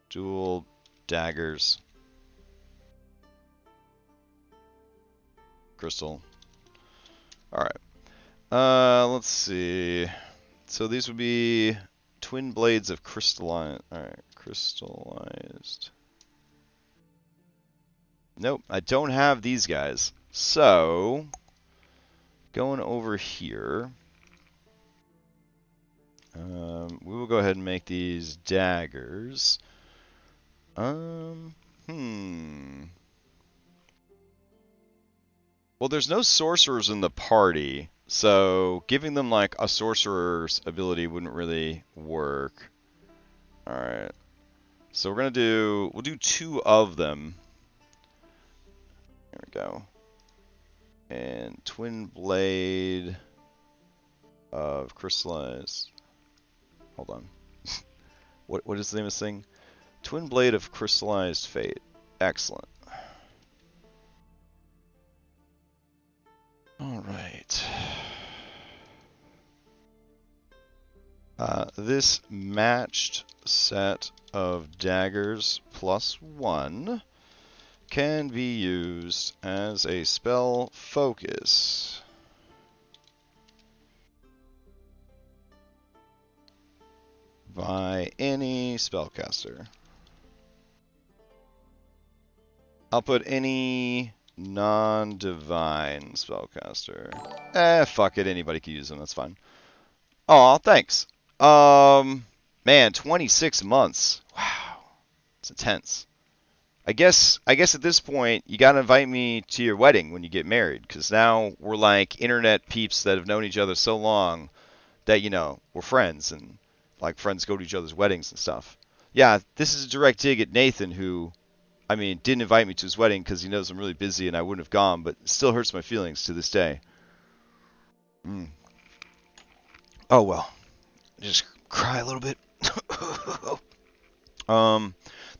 dual daggers, crystal. Alright. Let's see. So these would be twin blades of crystalline. Alright, crystallized. Nope, I don't have these guys. So, going over here, we will go ahead and make these daggers. Well, there's no sorcerers in the party. So giving them like a sorcerer's ability wouldn't really work. All right. So we'll do 2 of them. There we go. And twin blade of crystallized. Hold on. What is the name of this thing? Twin blade of crystallized fate. Excellent. All right. This matched set of daggers +1 can be used as a spell focus. By any spellcaster. I'll put any non-divine spellcaster. Fuck it, anybody can use them, that's fine. Oh, thanks. Man, 26 months. Wow. It's intense. I guess at this point you gotta invite me to your wedding when you get married, because now we're like internet peeps that have known each other so long that, you know, we're friends, and like friends go to each other's weddings and stuff. Yeah, this is a direct dig at Nathan, who, I mean, didn't invite me to his wedding because he knows I'm really busy and I wouldn't have gone, but it still hurts my feelings to this day. Oh well, just cry a little bit.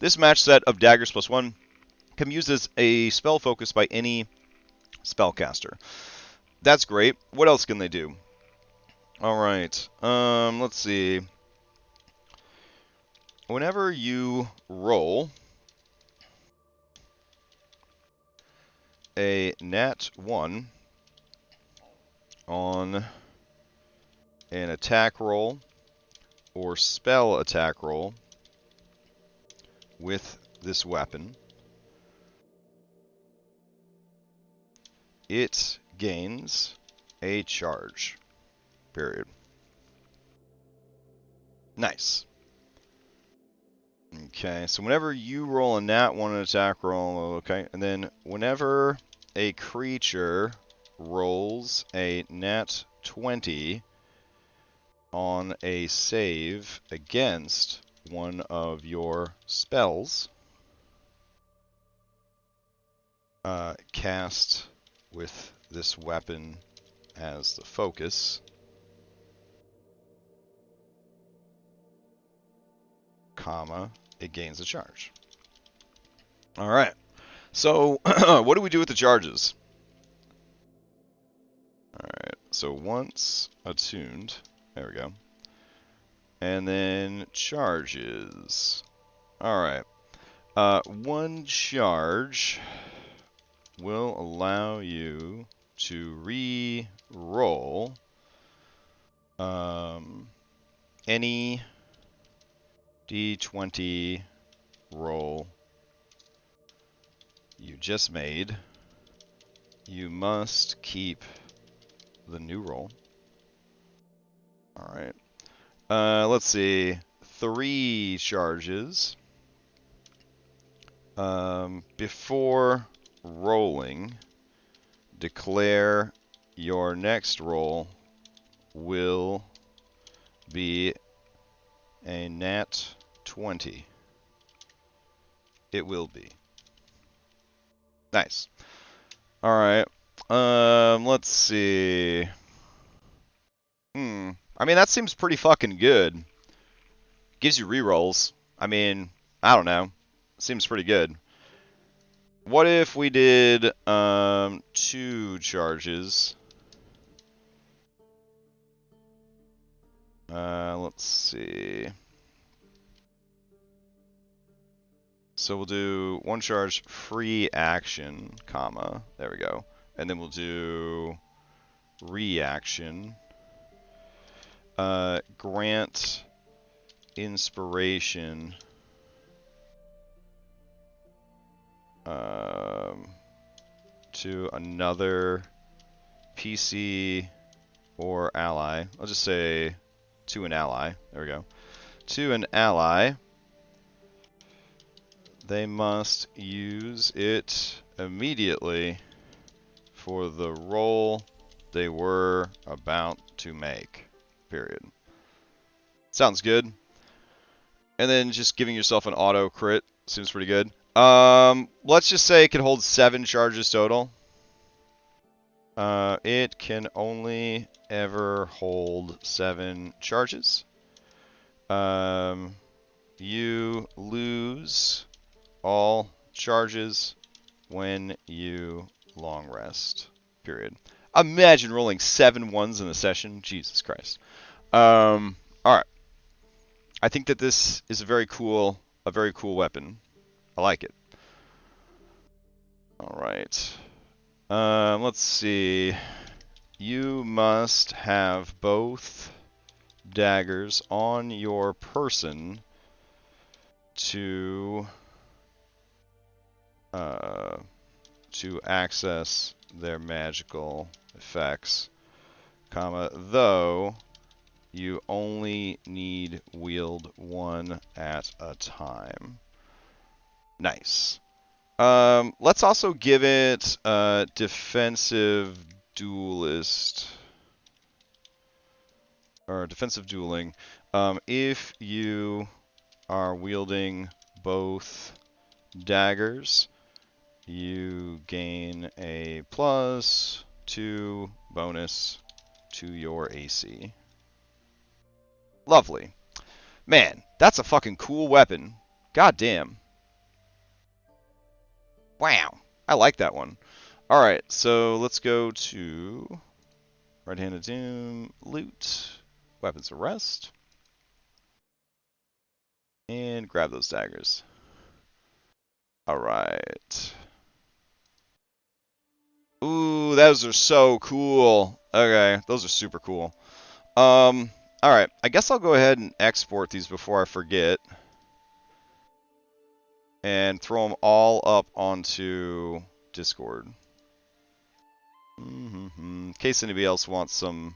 This match set of daggers +1 can be used as a spell focus by any spellcaster. That's great. What else can they do? All right. Let's see. Whenever you roll a nat 1 on an attack roll or spell attack roll with this weapon, it gains a charge. Period. Nice. Okay, so whenever you roll a nat 1 attack roll, okay, and then whenever a creature rolls a nat 20 on a save against one of your spells, cast with this weapon as the focus, comma, it gains a charge. All right. So what do we do with the charges? All right. So once attuned, there we go. And then charges. All right. 1 charge will allow you to re-roll any D20 roll you just made. You must keep the new roll. All right. Let's see. 3 charges. Before rolling, declare your next roll will be a nat 20. It will be. Nice. All right. Let's see. I mean, that seems pretty fucking good. Gives you rerolls. I mean, I don't know. Seems pretty good. What if we did 2 charges? Let's see. So we'll do 1 charge free action, comma, there we go. And then we'll do reaction. Grant inspiration to another PC or ally. I'll just say to an ally. There we go. To an ally. They must use it immediately for the roll they were about to make. Period. Sounds good. And then just giving yourself an auto crit seems pretty good. Let's just say it can hold 7 charges total. It can only ever hold 7 charges. You lose all charges when you long rest. Period. Imagine rolling 7 ones in a session. Jesus Christ. All right. I think that this is a very cool weapon. I like it. All right. Let's see. You must have both daggers on your person to access their magical effects, comma, though you only need wield 1 at a time. Nice. Let's also give it defensive duelist or defensive dueling. If you are wielding both daggers, you gain a +2 bonus to your AC. Lovely. Man, that's a fucking cool weapon. God damn. Wow. I like that one. Alright, so let's go to Right-handed Doom, loot, weapons of rest, and grab those daggers. Alright. Ooh, those are so cool. Okay, those are super cool. Alright, I guess I'll go ahead and export these before I forget. And throw them all up onto Discord. In case anybody else wants some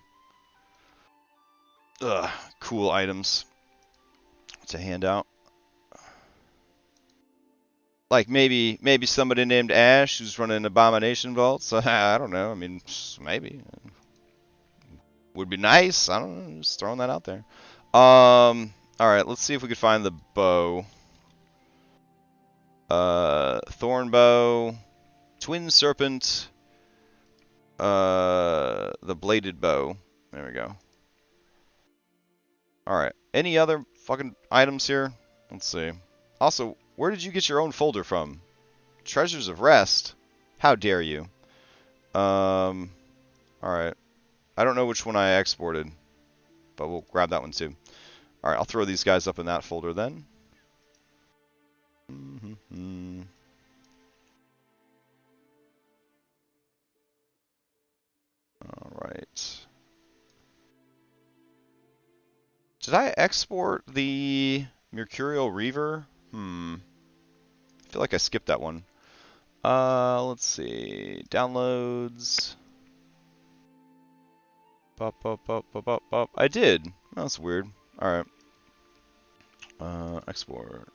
cool items to hand out. Like maybe somebody named Ash who's running Abomination Vaults. I don't know. I mean, maybe. Would be nice. I don't know. Just throwing that out there. Alright, let's see if we can find the bow. Thorn bow, twin serpent, the bladed bow. There we go. Alright. Any other fucking items here? Let's see. Also, where did you get your own folder from? Treasures of Rest? How dare you? Alright. I don't know which one I exported, but we'll grab that one too. Alright, I'll throw these guys up in that folder then. Alright. Did I export the Mercurial Reaver? I feel like I skipped that one. Let's see. Downloads. Pop. I did. That's weird. Alright. Export.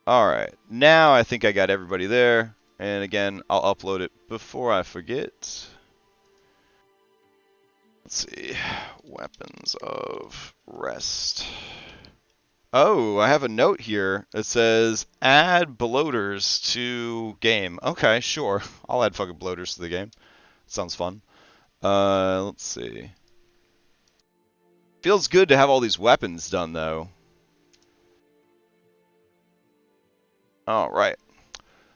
Alright. Now I think I got everybody there. And again, I'll upload it before I forget. Let's see. Weapons of Rest. Oh, I have a note here that says add bloaters to game. Okay, sure. I'll add fucking bloaters to the game. Sounds fun. Let's see. Feels good to have all these weapons done, though. Alright.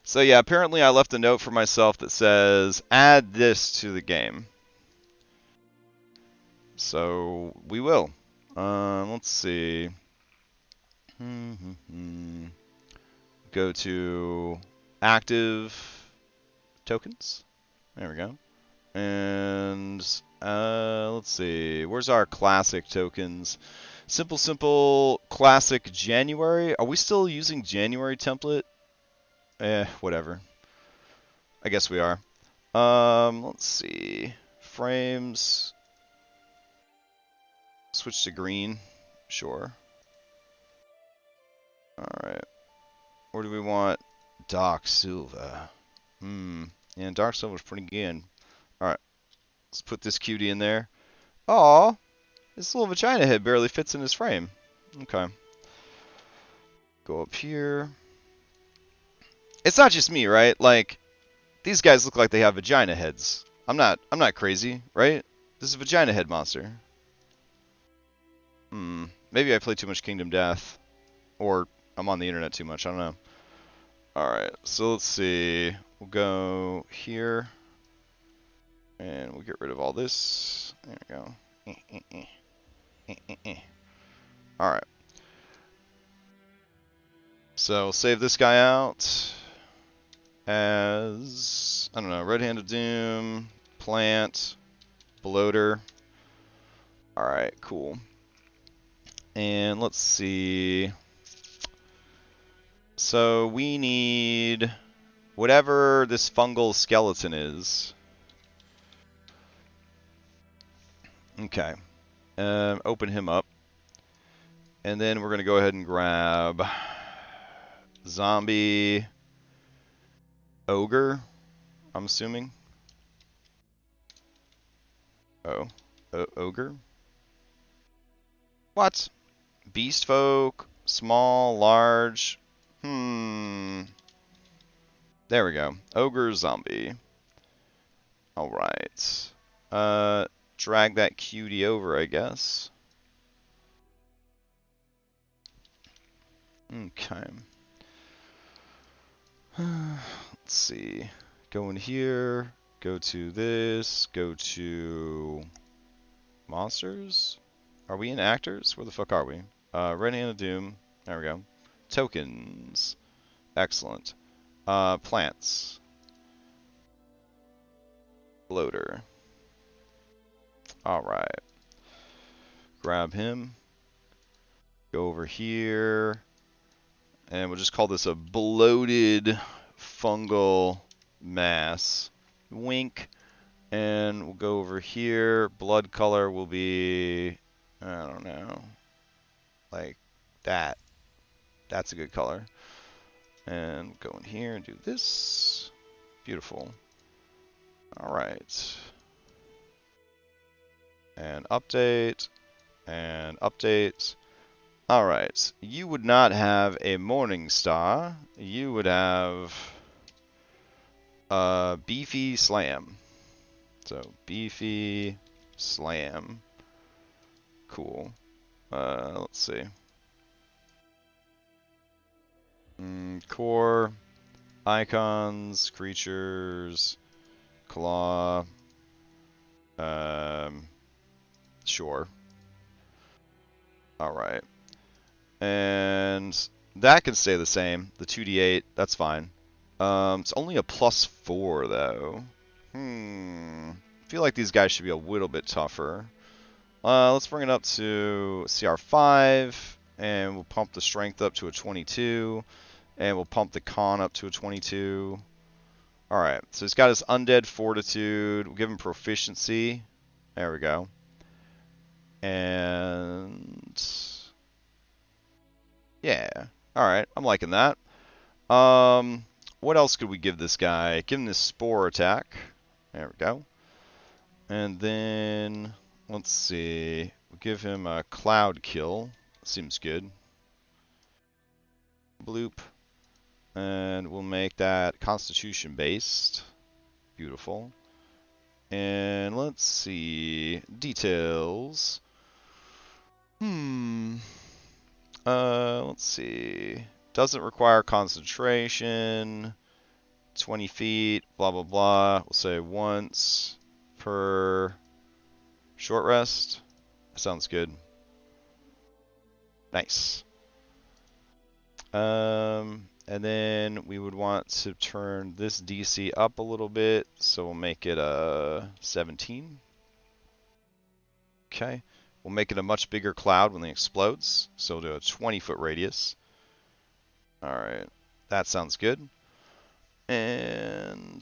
So yeah, apparently I left a note for myself that says add this to the game. So we will. Let's see. Go to active tokens. There we go. And let's see. Where's our classic tokens? Simple, classic January. Are we still using January template? Whatever. I guess we are. Let's see. Frames. Switch to green. Sure. Alright. Or do we want Dark Silver? Yeah, Dark Silver's pretty good. Alright. Let's put this cutie in there. Aw, this little vagina head barely fits in his frame. Okay. Go up here. It's not just me, right? Like, these guys look like they have vagina heads. I'm not crazy, right? This is a vagina head monster. Maybe I play too much Kingdom Death. Or I'm on the internet too much, I don't know. Alright, so let's see. We'll go here. And we'll get rid of all this. There we go. Alright. So we'll save this guy out as, I don't know, Red Hand of Doom, Plant, Bloater. Alright, cool. And let's see. So we need whatever this fungal skeleton is. Okay. Open him up. And then we're going to go ahead and grab zombie ogre, I'm assuming. Oh. Ogre? What? Beast folk, small, large. There we go. Ogre zombie. Alright. Drag that cutie over, I guess. Okay. Let's see. Go in here. Go to this. Go to monsters. Are we in actors? Where the fuck are we? Red Hand of Doom. There we go. Tokens. Excellent. Plants. Bloater. Alright. Grab him. Go over here. And we'll just call this a bloated fungal mass. Wink. And we'll go over here. Blood color will be, I don't know, like that. That's a good color. And go in here and do this. Beautiful. Alright. And update. And update. Alright. You would not have a morning star. You would have a beefy slam. So, beefy slam. Cool. Let's see. Core, icons, creatures, claw. Sure. Alright. And that can stay the same. The 2d8, that's fine. It's only a +4 though. I feel like these guys should be a little bit tougher. Let's bring it up to CR5, and we'll pump the strength up to a 22, and we'll pump the con up to a 22. Alright, so he's got his undead fortitude. We'll give him proficiency. There we go. And yeah, alright, I'm liking that. What else could we give this guy? Give him this spore attack. There we go. And then, let's see, we'll give him a cloud kill. Seems good. Bloop. And we'll make that constitution based. Beautiful. And let's see, details. Let's see. Doesn't require concentration. 20 feet, blah, blah, blah. We'll say once per short rest. Sounds good. Nice. And then we would want to turn this DC up a little bit, so we'll make it a 17. Okay. We'll make it a much bigger cloud when it explodes, so we'll do a 20-foot radius. Alright, that sounds good. And,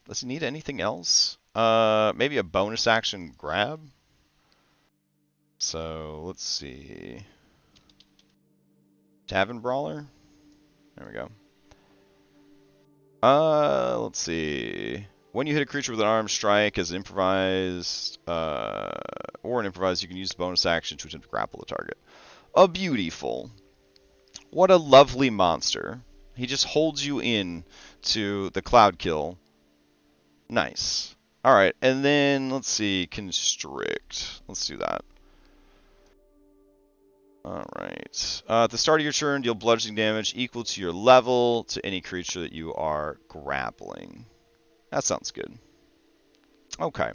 does he need anything else? Maybe a bonus action grab? So, let's see. Tavern Brawler? There we go. Let's see. When you hit a creature with an armed strike as an improvised, you can use the bonus action to attempt to grapple the target. A beautiful. What a lovely monster. He just holds you in to the cloud kill. Nice. Alright, and then, let's see, constrict. Let's do that. Alright. At the start of your turn, deal bludgeoning damage equal to your level to any creature that you are grappling. That sounds good. Okay.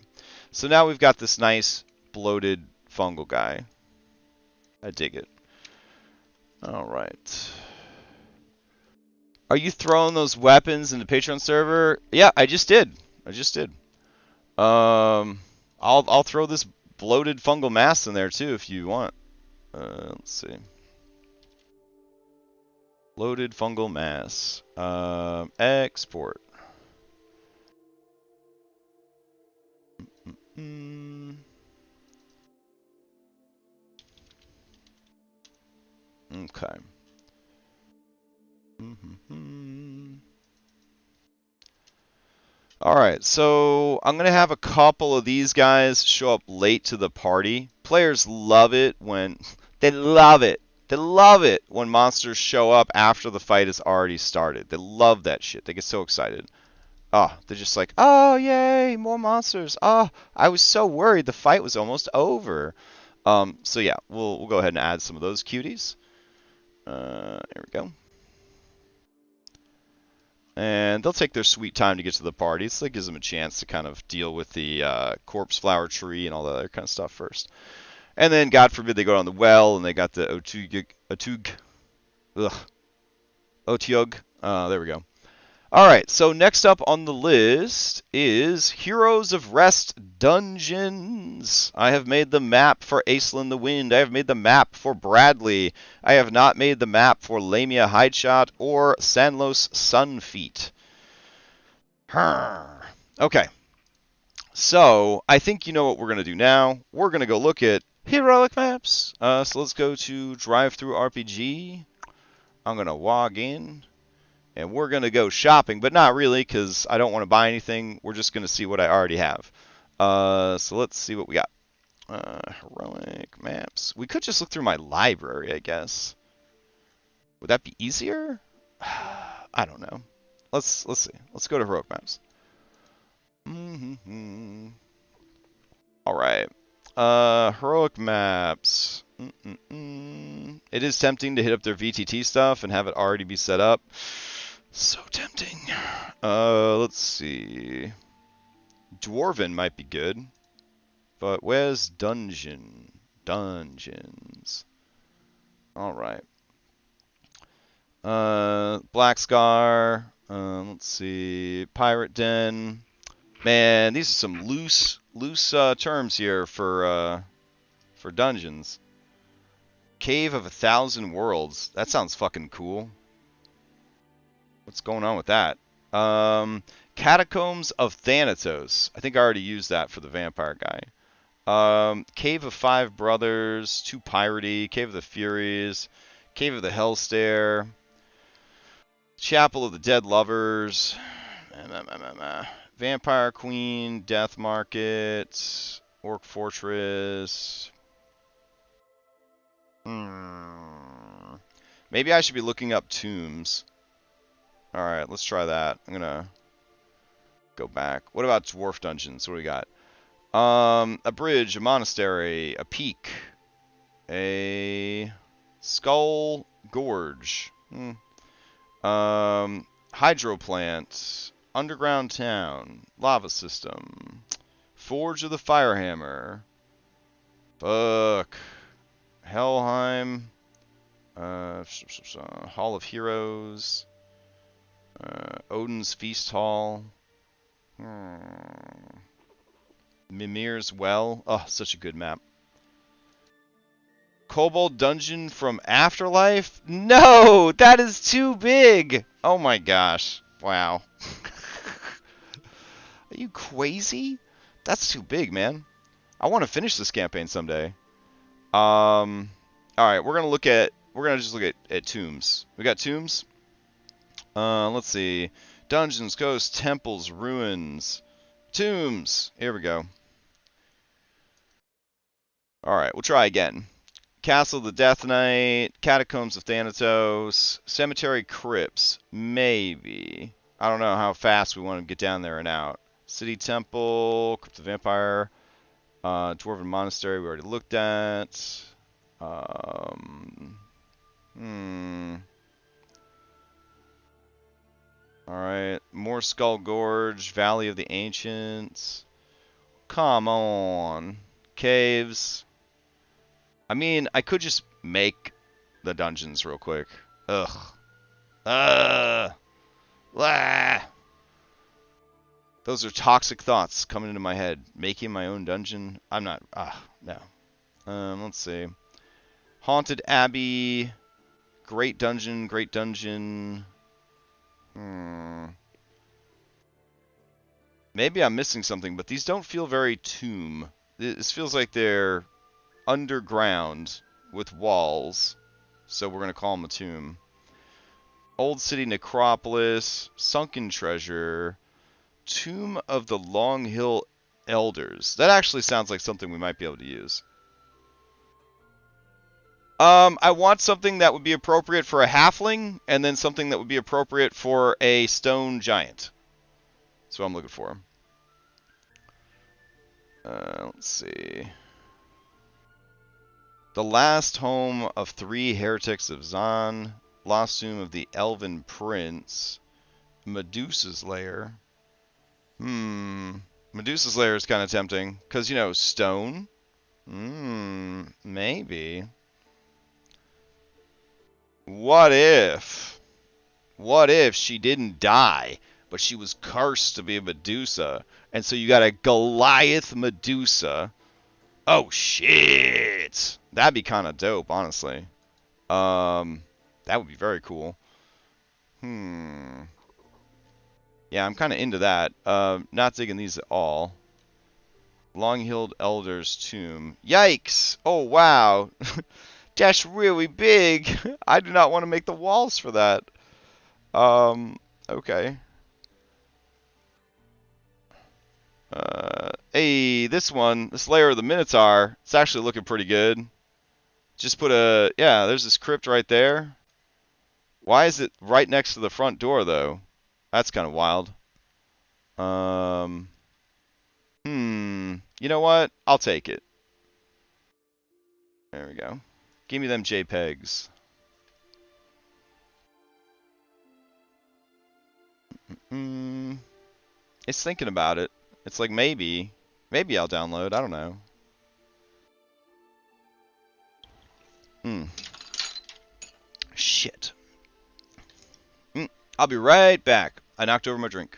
So now we've got this nice, bloated, fungal guy. I dig it. Alright. Are you throwing those weapons in the Patreon server? Yeah, I just did. I'll throw this bloated fungal mass in there too if you want. Let's see. Bloated fungal mass. Export. Okay. Alright, so I'm going to have a couple of these guys show up late to the party. Players love it when... They love it when monsters show up after the fight has already started. They love that shit. They get so excited. Oh, they're just like, oh, yay, more monsters. Oh, I was so worried the fight was almost over. So yeah, we'll go ahead and add some of those cuties. Here we go. And they'll take their sweet time to get to the party, so that gives them a chance to kind of deal with the corpse flower tree and all that other kind of stuff first. And then, God forbid, they go down the well and they got the Otyug. There we go. Alright, so next up on the list is Heroes of Rest Dungeons. I have made the map for Acelin the Wind. I have made the map for Bradley. I have not made the map for Lamia Hideshot or Sanlos Sunfeet. Okay. So, I think you know what we're going to do now. We're going to go look at heroic maps. So let's go to Drive Through RPG. I'm going to log in. And we're going to go shopping, but not really because I don't want to buy anything. We're just going to see what I already have. So let's see what we got. Heroic maps. We could just look through my library, I guess. Would that be easier? I don't know. Let's see. Let's go to heroic maps. All right. Heroic maps. It is tempting to hit up their VTT stuff and have it already be set up. So tempting. Let's see. Dwarven might be good. But where's dungeon? Dungeons. Alright. Black Scar. Let's see. Pirate Den. Man, these are some loose terms here for dungeons. Cave of 1,000 Worlds. That sounds fucking cool. What's going on with that? Catacombs of Thanatos. I think I already used that for the vampire guy. Cave of 5 Brothers. Too piratey. Cave of the Furies. Cave of the Hellstare. Chapel of the Dead Lovers. Vampire Queen. Death Market. Orc Fortress. Maybe I should be looking up tombs. Alright, let's try that. I'm gonna go back. What about dwarf dungeons? What do we got? A bridge, a monastery, a peak, a skull gorge, hydro plant, underground town, lava system, forge of the firehammer, fuck, Helheim, Hall of Heroes, Odin's Feast Hall, Mimir's Well. Oh, such a good map. Kobold Dungeon from Afterlife? No! That is too big! Oh my gosh. Wow. Are you crazy? That's too big, man. I want to finish this campaign someday. Alright, we're gonna just look at tombs. We got tombs. Let's see. Dungeons, ghosts, temples, ruins. Tombs. Here we go. Alright, we'll try again. Castle of the Death Knight, Catacombs of Thanatos, Cemetery Crypts, maybe. I don't know how fast we want to get down there and out. City Temple, Crypt of Vampire, Dwarven Monastery we already looked at. Alright, more Skull Gorge, Valley of the Ancients. Come on. Caves. I mean, I could just make the dungeons real quick. Ugh. Blah. Those are toxic thoughts coming into my head. Making my own dungeon. I'm not. No. Let's see. Haunted Abbey. Great Dungeon. Great Dungeon. Maybe I'm missing something, but these don't feel very tomb. This feels like they're underground with walls, so we're going to call them a tomb. Old City Necropolis, Sunken Treasure, Tomb of the Long Hill Elders. That actually sounds like something we might be able to use. I want something that would be appropriate for a halfling, and then something that would be appropriate for a stone giant. That's what I'm looking for. Let's see. The Last Home of Three Heretics of Zan, Lost Tomb of the Elven Prince, Medusa's Lair. Medusa's Lair is kind of tempting, because, you know, stone. Maybe. What if she didn't die, but she was cursed to be a Medusa, and so you got a Goliath Medusa. Oh, shit! That'd be kind of dope, honestly. That would be very cool. Yeah, I'm kind of into that. Not digging these at all. Long-Hilled Elder's Tomb. Yikes! Oh, wow! That's really big! I do not want to make the walls for that. Okay. Hey, this Lair of the Minotaur, it's actually looking pretty good. Just put yeah, there's this crypt right there. Why is it right next to the front door, though? That's kind of wild. You know what? I'll take it. There we go. Give me them JPEGs. It's thinking about it. It's like maybe I'll download. I don't know. Shit. I'll be right back. I knocked over my drink.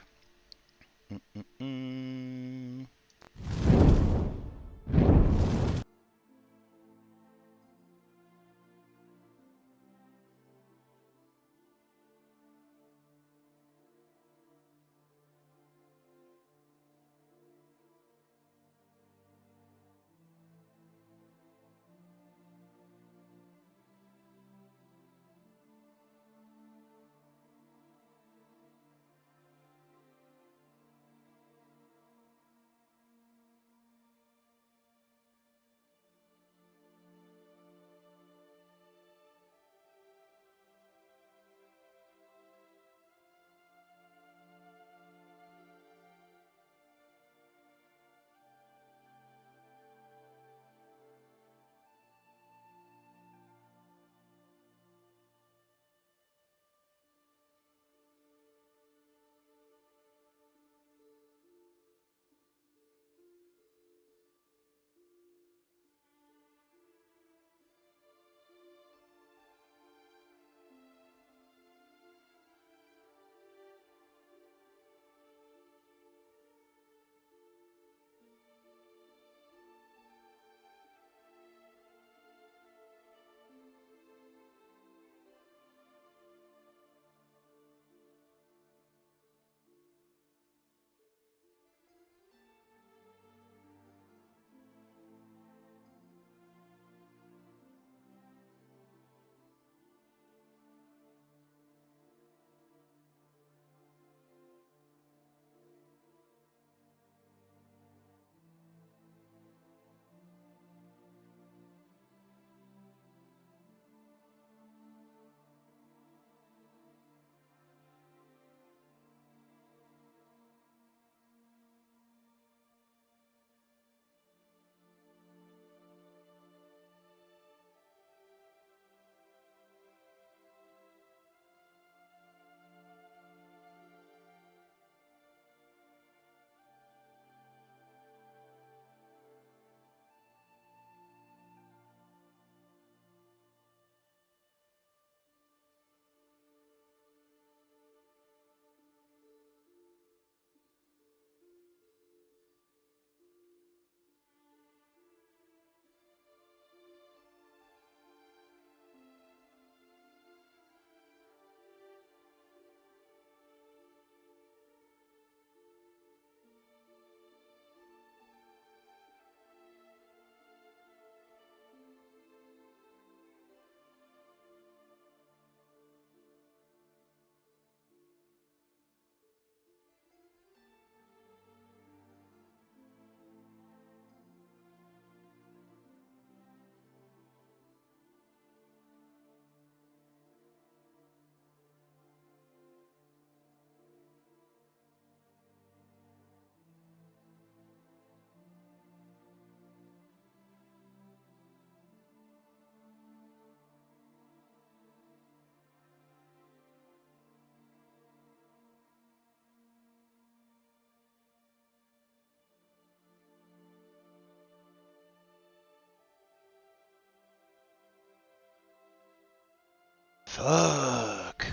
Fuck.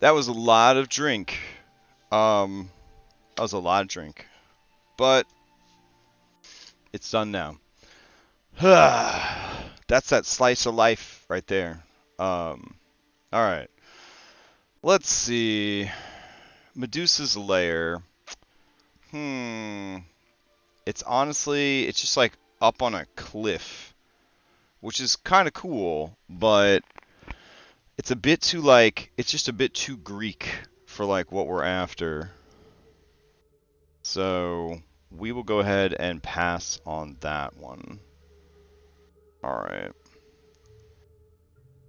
That was a lot of drink. That was a lot of drink. But it's done now. That's that slice of life right there. Alright. Let's see. Medusa's lair. It's honestly, it's just like up on a cliff, which is kind of cool, but it's a bit too like, it's just a bit too Greek for like what we're after. So we will go ahead and pass on that one. Alright.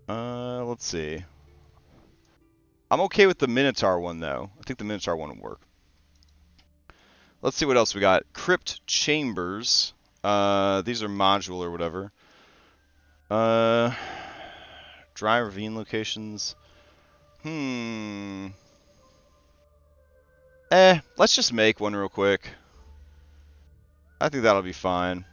Let's see. I'm okay with the Minotaur one though. I think the Minotaur one will work. Let's see what else we got. Crypt chambers. These are module or whatever. Dry ravine locations. Let's just make one real quick. I think that'll be fine.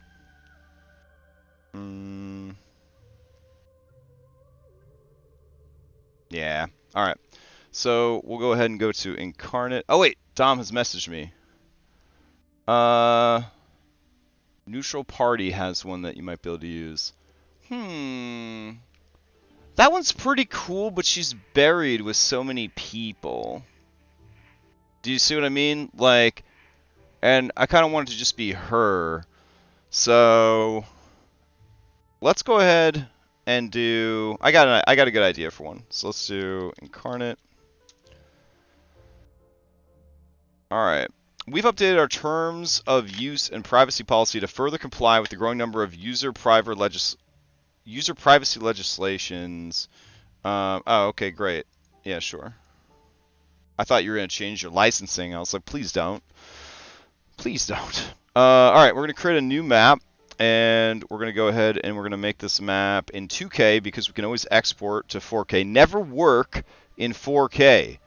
Yeah. Alright. So we'll go ahead and go to incarnate. Oh wait, Dom has messaged me. Neutral party has one that you might be able to use. That one's pretty cool, but she's buried with so many people. Do you see what I mean? Like, and I kind of wanted to just be her. So let's go ahead and do. I got a good idea for one. So let's do incarnate. All right. We've updated our terms of use and privacy policy to further comply with the growing number of user privacy legislations. Oh, okay, great. Yeah, sure. I thought you were going to change your licensing. I was like, please don't. Please don't. All right, we're going to create a new map, and we're going to go ahead and we're going to make this map in 2K because we can always export to 4K. Never work in 4K.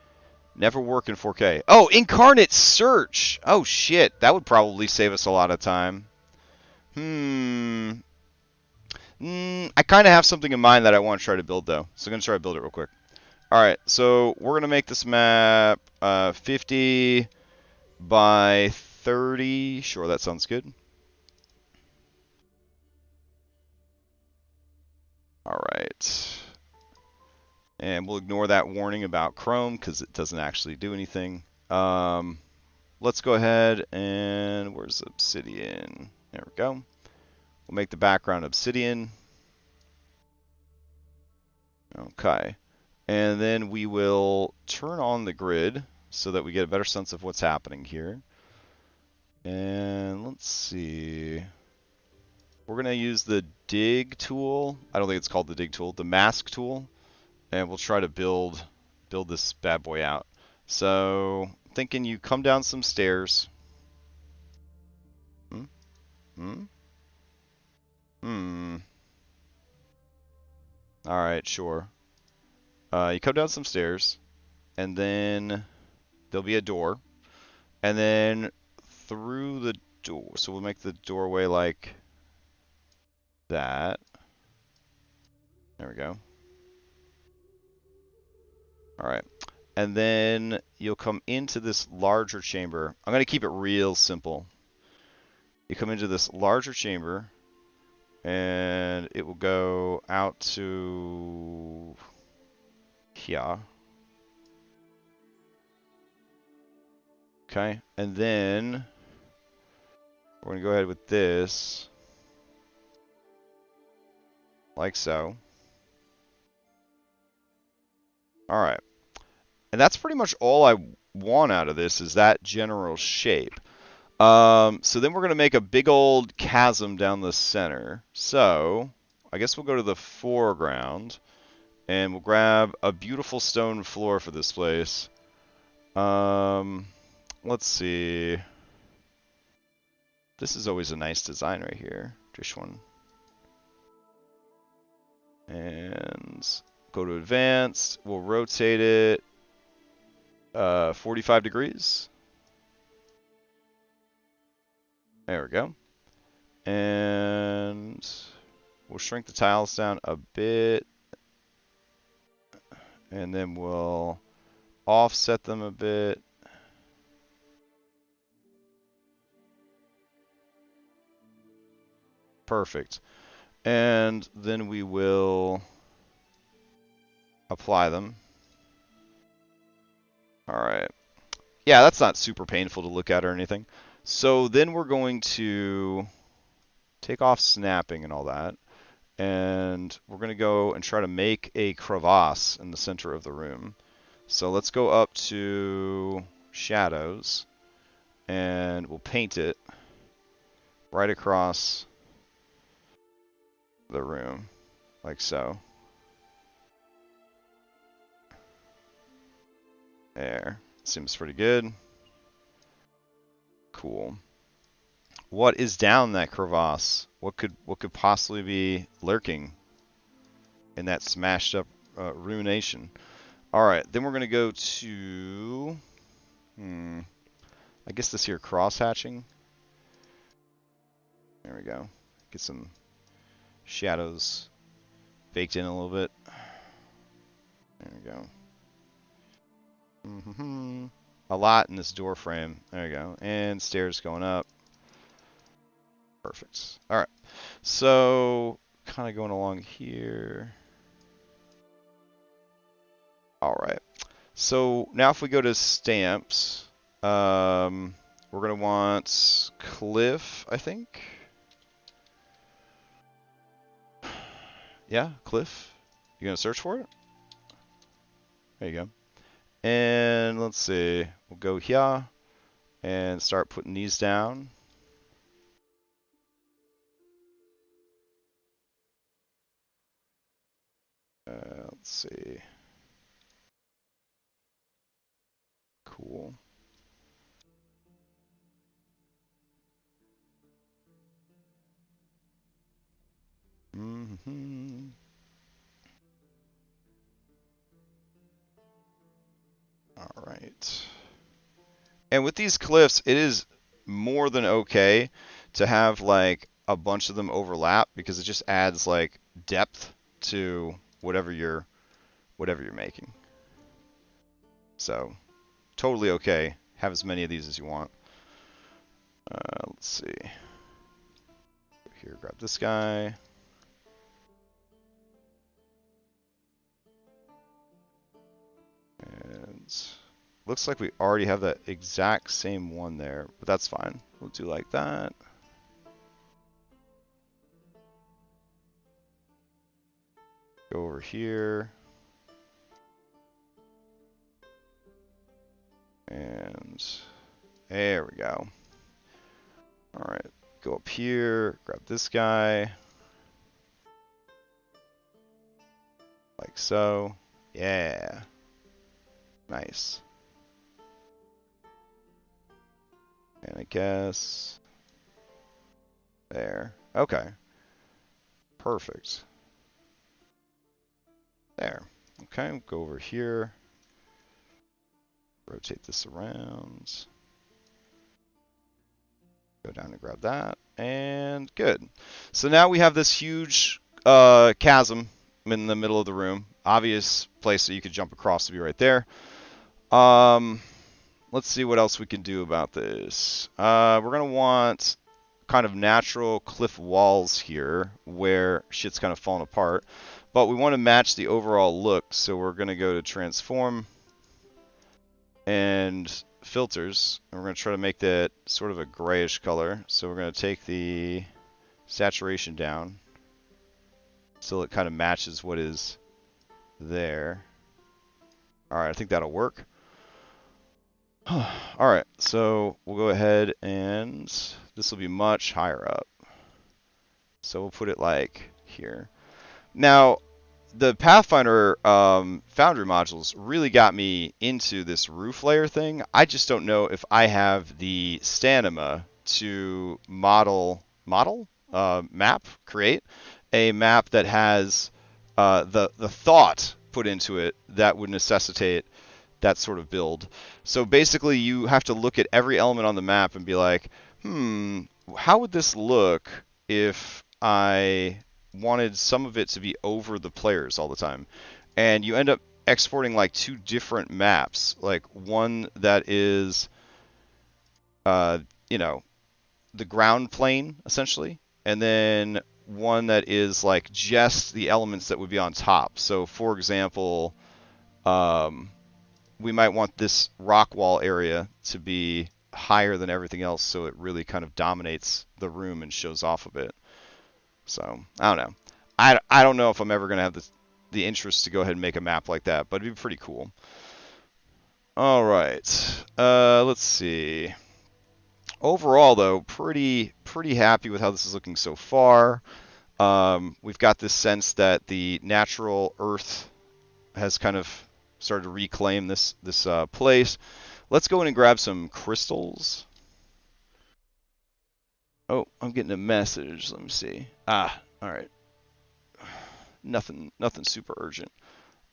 Never work in 4K. Oh, incarnate search. Oh, shit. That would probably save us a lot of time. I kind of have something in mind that I want to try to build, though. So I'm going to try to build it real quick. All right, so we're going to make this map 50 by 30. Sure, that sounds good. All right. And we'll ignore that warning about Chrome because it doesn't actually do anything. Let's go ahead and where's Obsidian? There we go. We'll make the background Obsidian. Okay. And then we will turn on the grid so that we get a better sense of what's happening here. And let's see. We're going to use the dig tool. I don't think it's called the dig tool, the mask tool. And we'll try to build this bad boy out. So, thinking you come down some stairs. Alright, sure. You come down some stairs, and then there'll be a door. And then through the door, so we'll make the doorway like that. There we go. Alright. And then you'll come into this larger chamber. I'm going to keep it real simple. You come into this larger chamber, and it will go out to here. Okay, and then we're going to go ahead with this, like so. Alright. And that's pretty much all I want out of this, is that general shape. So then we're going to make a big old chasm down the center. So I guess we'll go to the foreground, and we'll grab a beautiful stone floor for this place. Let's see. This is always a nice design right here. This one. And go to advanced. We'll rotate it 45 degrees. There we go. And we'll shrink the tiles down a bit. And then we'll offset them a bit. Perfect. And then we will apply them. All right. Yeah, that's not super painful to look at or anything. So then we're going to take off snapping and all that. And we're going to go and try to make a crevasse in the center of the room. So let's go up to shadows, and we'll paint it right across the room, like so. There. Seems pretty good. Cool. What is down that crevasse? What could possibly be lurking in that smashed up ruination? All right, then we're gonna go to I guess this here cross hatching. There we go. Get some shadows baked in a little bit. There we go. A lot in this door frame. There you go. And stairs going up. Perfect. All right. So kind of going along here. All right. So now if we go to stamps, we're going to want Cliff, I think. Yeah, Cliff. You going to search for it? There you go. And let's see. We'll go here and start putting these down. Let's see. Cool. All right. And with these cliffs, it is more than okay to have like a bunch of them overlap because it just adds like depth to whatever you're making. So totally okay. Have as many of these as you want. Let's see. Here, grab this guy. And looks like we already have that exact same one there, but that's fine. We'll do like that. Go over here. And there we go. All right, go up here, grab this guy. Like so. Yeah. Nice. And I guess there. Okay. Perfect. There. Okay, we'll go over here. Rotate this around. Go down and grab that. And good. So now we have this huge chasm in the middle of the room. Obvious place that you could jump across to be right there. Let's see what else we can do about this. We're going to want kind of natural cliff walls here where shit's kind of falling apart. But we want to match the overall look, so we're going to go to transform and filters. And we're going to try to make that sort of a grayish color. So we're going to take the saturation down so it kind of matches what is there. All right, I think that'll work. All right, so we'll go ahead and this will be much higher up. So we'll put it like here. Now, the Pathfinder Foundry modules really got me into this roof layer thing. I just don't know if I have the stamina to create a map that has the thought put into it that would necessitate that sort of build. So basically you have to look at every element on the map and be like, how would this look if I wanted some of it to be over the players all the time? And you end up exporting like two different maps, like one that is, you know, the ground plane essentially, and then one that is like just the elements that would be on top. So, for example, we might want this rock wall area to be higher than everything else, so it really kind of dominates the room and shows off a bit. So I don't know. I don't know if I'm ever gonna have the interest to go ahead and make a map like that, but it'd be pretty cool. All right. Let's see. Overall, though, pretty happy with how this is looking so far. We've got this sense that the natural earth has kind of started to reclaim this place. Let's go in and grab some crystals. Oh, I'm getting a message. Let me see. Ah, all right. Nothing super urgent.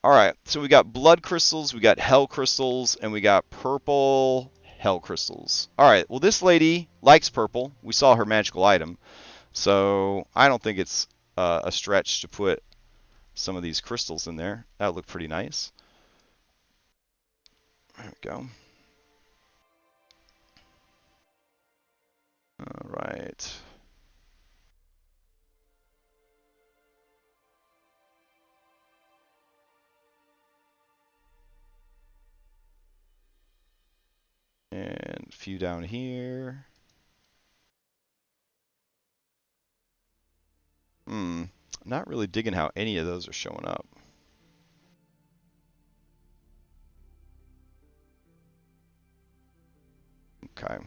All right, so we got blood crystals, we got hell crystals, and we got purple hell crystals. All right, well, this lady likes purple. We saw her magical item, so I don't think it's a stretch to put some of these crystals in there. That would look pretty nice. There we go. All right. And a few down here. Not really digging how any of those are showing up. Okay.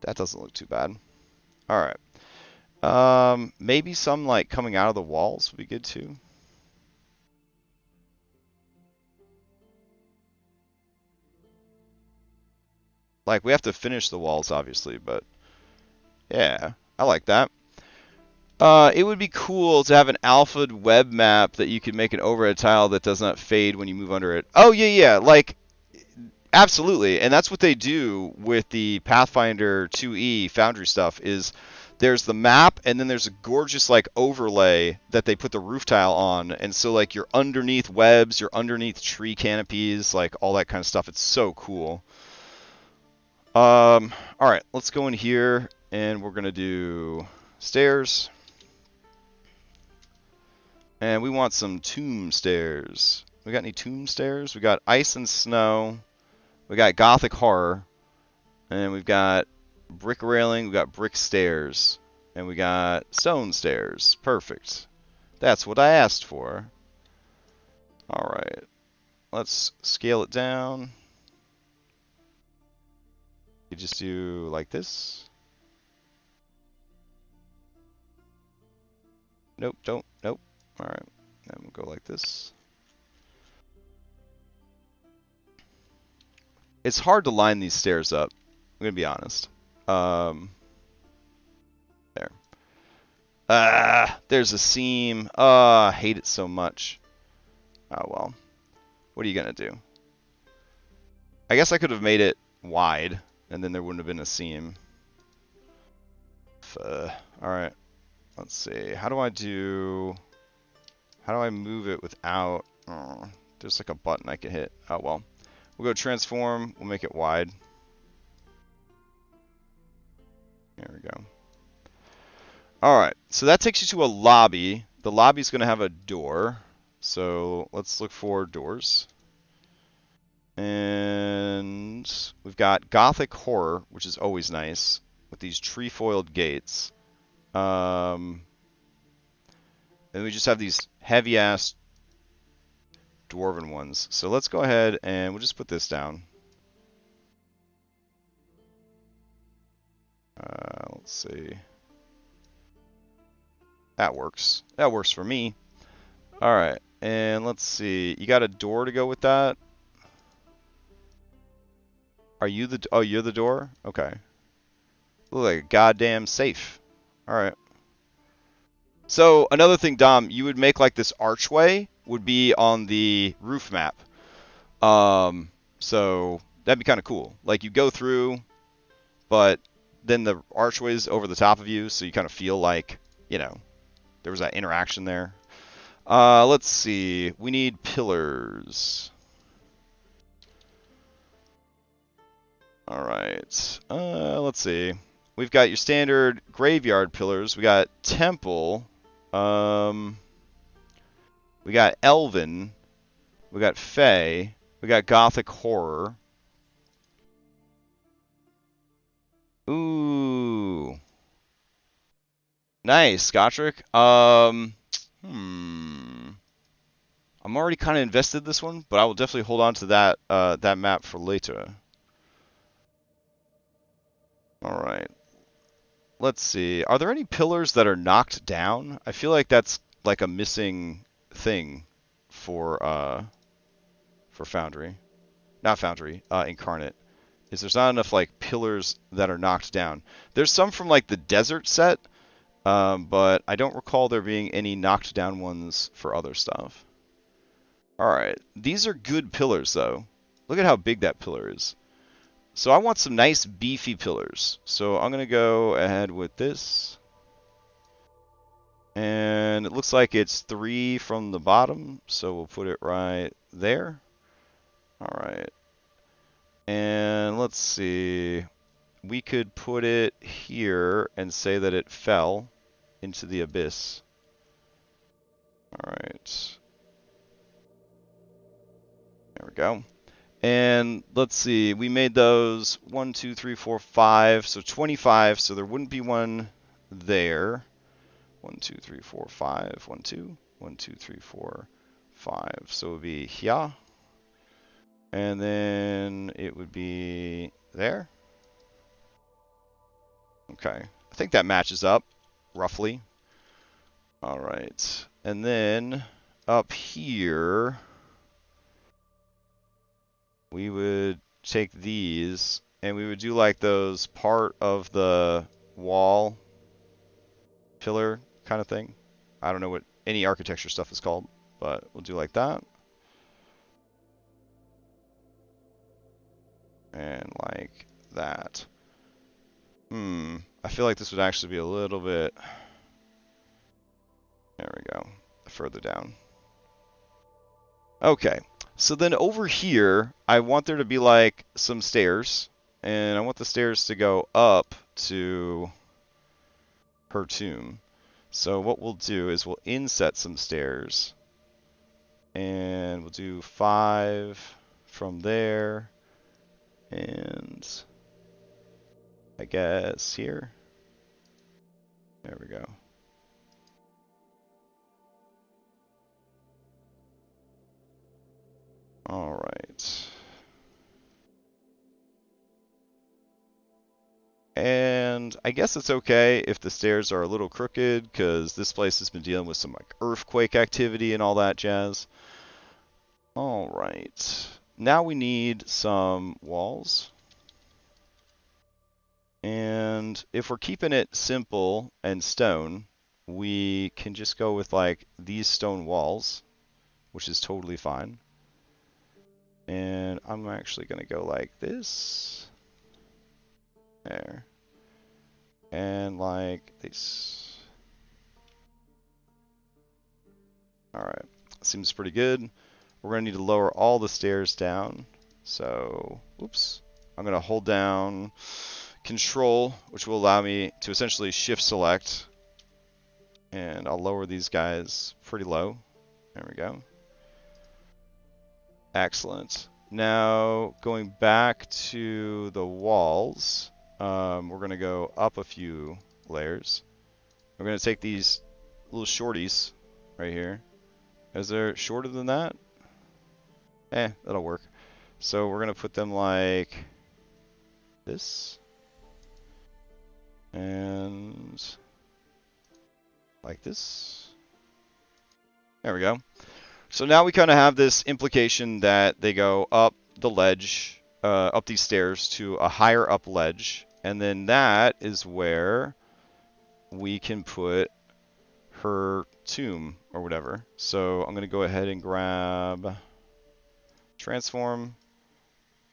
That doesn't look too bad. All right. Maybe some like coming out of the walls would be good too. Like we have to finish the walls obviously, but yeah, I like that. It would be cool to have an alpha web map that you could make an overhead tile that does not fade when you move under it. Oh yeah, like absolutely, and that's what they do with the Pathfinder 2e Foundry stuff. Is there's the map, and then there's a gorgeous like overlay that they put the roof tile on, and so like you're underneath webs, you're underneath tree canopies, like all that kind of stuff. It's so cool. All right, let's go in here, and we're gonna do stairs. And we want some tomb stairs. We got any tomb stairs? We got ice and snow. We got gothic horror. And we've got brick railing. We got brick stairs. And we got stone stairs. Perfect. That's what I asked for. Alright. Let's scale it down. You just do like this. Nope, don't. Nope. Alright, then we'll go like this. It's hard to line these stairs up, I'm going to be honest. There. There's a seam. I hate it so much. Oh well. What are you going to do? I guess I could have made it wide, and then there wouldn't have been a seam. Alright, let's see. How do I move it without... Oh, there's like a button I can hit. Oh, well. We'll go transform. We'll make it wide. There we go. Alright, so that takes you to a lobby. The lobby's going to have a door. So let's look for doors. And we've got Gothic Horror, which is always nice, with these trefoiled gates. And we just have these heavy-ass dwarven ones. So let's go ahead and we'll just put this down. Let's see. That works. That works for me. All right, and let's see. You got a door to go with that? Are you the... Oh, you're the door? Okay. Look like a goddamn safe. All right. So another thing, Dom, you would make like this archway would be on the roof map. So that'd be kind of cool. Like you go through, but then the archway's over the top of you, so you kind of feel like, you know, there was that interaction there. Let's see. We need pillars. All right. Let's see. We've got your standard graveyard pillars. We got temple. We got elven. We got fey. We got gothic horror. Ooh. Nice, Gotrick. I'm already kind of invested this one, but I will definitely hold on to that map for later. All right. Let's see. Are there any pillars that are knocked down? I feel like that's like a missing thing for Foundry. Not Foundry, Incarnate. Is there's not enough like pillars that are knocked down. There's some from like the desert set, but I don't recall there being any knocked down ones for other stuff. Alright, these are good pillars though. Look at how big that pillar is. So I want some nice beefy pillars. So I'm going to go ahead with this. And it looks like it's 3 from the bottom, so we'll put it right there. Alright. And let's see. We could put it here and say that it fell into the abyss. Alright. There we go. And let's see, we made those 1, 2, 3, 4, 5, so 25, so there wouldn't be one there. 1, 2, 3, 4, 5, 1, 2, 1, 2, 3, 4, 5. So it would be here. And then it would be there. Okay, I think that matches up, roughly. All right, and then up here, we would take these and we would do like those part of the wall pillar kind of thing. I don't know what any architecture stuff is called, but we'll do like that. And like that. I feel like this would actually be a little bit... There we go. Further down. Okay. So then over here, I want there to be like some stairs, and I want the stairs to go up to her tomb. So what we'll do is we'll inset some stairs, and we'll do 5 from there, and I guess here. There we go. All right. And I guess it's okay if the stairs are a little crooked, because this place has been dealing with some like earthquake activity and all that jazz. All right. Now we need some walls. And if we're keeping it simple and stone, we can just go with like these stone walls, which is totally fine. And I'm actually going to go like this. There. And like this. Alright. Seems pretty good. We're going to need to lower all the stairs down. So, oops. I'm going to hold down Control, which will allow me to essentially shift select. And I'll lower these guys pretty low. There we go. Excellent. Now, going back to the walls, we're going to go up a few layers. We're going to take these little shorties right here. Is there shorter than that? That'll work. So we're going to put them like this. And like this. There we go. So now we kind of have this implication that they go up the ledge, up these stairs to a higher up ledge. And then that is where we can put her tomb or whatever. So I'm going to go ahead and grab transform.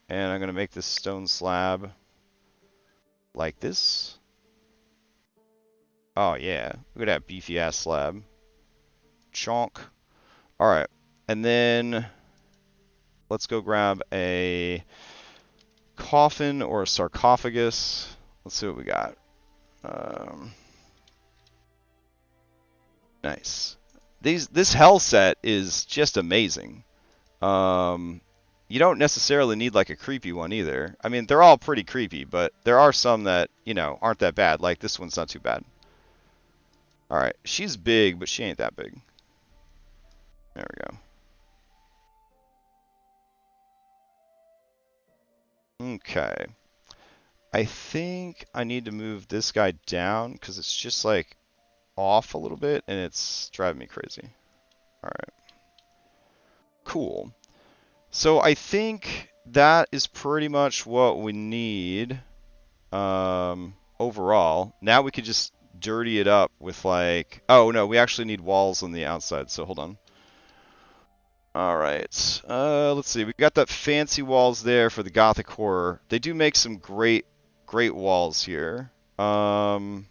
And I'm going to make this stone slab like this. Oh yeah, look at that beefy ass slab. Chonk. All right, and then let's go grab a coffin or a sarcophagus. Let's see what we got. Nice. This hell set is just amazing. You don't necessarily need like a creepy one either. I mean, they're all pretty creepy, but there are some that, you know, aren't that bad. Like this one's not too bad. All right, she's big, but she ain't that big. There we go. Okay. I think I need to move this guy down because it's just like off a little bit and it's driving me crazy. All right. Cool. So I think that is pretty much what we need overall. Now we could just dirty it up with like, oh no, we actually need walls on the outside, so hold on. All right, let's see. We got that fancy walls there for the Gothic horror. They do make some great walls here. All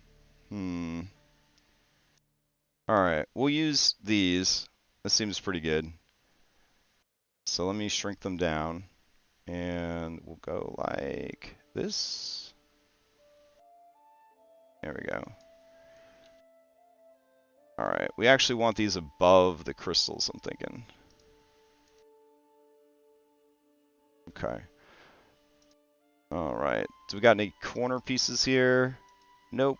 right, we'll use these. This seems pretty good. So let me shrink them down, and we'll go like this. There we go. All right, we actually want these above the crystals, I'm thinking. Okay. All right. Do we got any corner pieces here? Nope.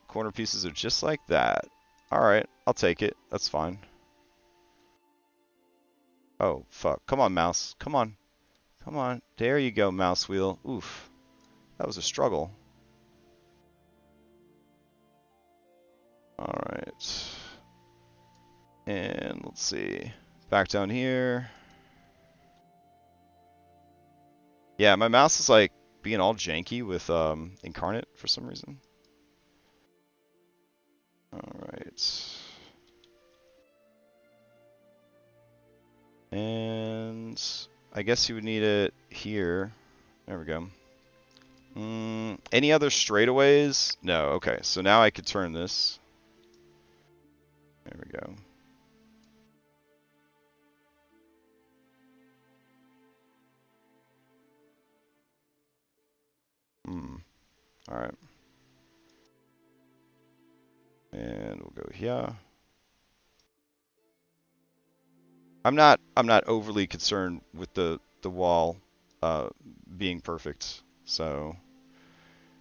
Corner pieces are just like that. All right, I'll take it. That's fine. Oh, fuck. Come on, mouse. Come on. Come on. There you go, mouse wheel. Oof. That was a struggle. All right. And let's see. Back down here. Yeah, my mouse is like being all janky with Incarnate for some reason. Alright. And I guess you would need it here. There we go. Any other straightaways? No, okay. So now I could turn this. There we go. Alright. And we'll go here. I'm not overly concerned with the wall being perfect, so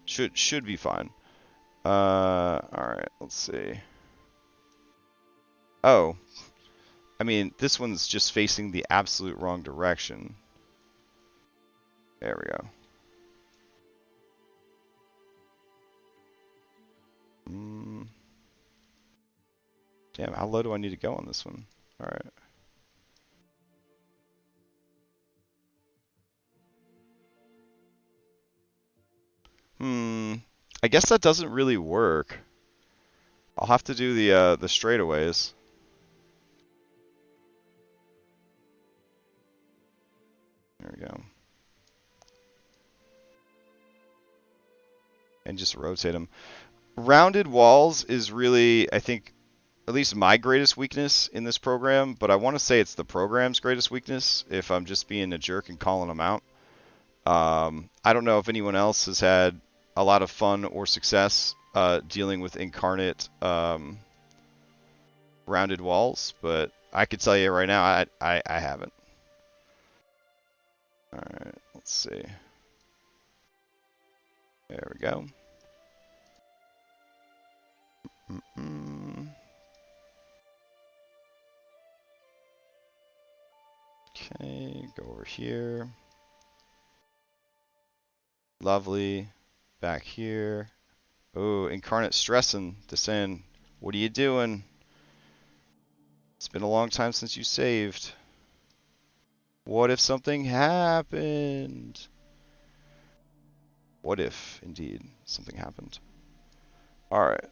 should be fine. All right, let's see. Oh, I mean this one's just facing the absolute wrong direction. There we go. Damn, how low do I need to go on this one? All right. I guess that doesn't really work. I'll have to do the straightaways. There we go. And just rotate them. Rounded walls is really, I think, at least my greatest weakness in this program, but I want to say it's the program's greatest weakness if I'm just being a jerk and calling them out. I don't know if anyone else has had a lot of fun or success dealing with Incarnate rounded walls, but I could tell you right now, I haven't. All right, let's see. There we go. Okay, go over here. Lovely. Back here. Oh, Incarnate stressing, saying, what are you doing? It's been a long time since you saved. What if something happened? What if, indeed, something happened? Alright,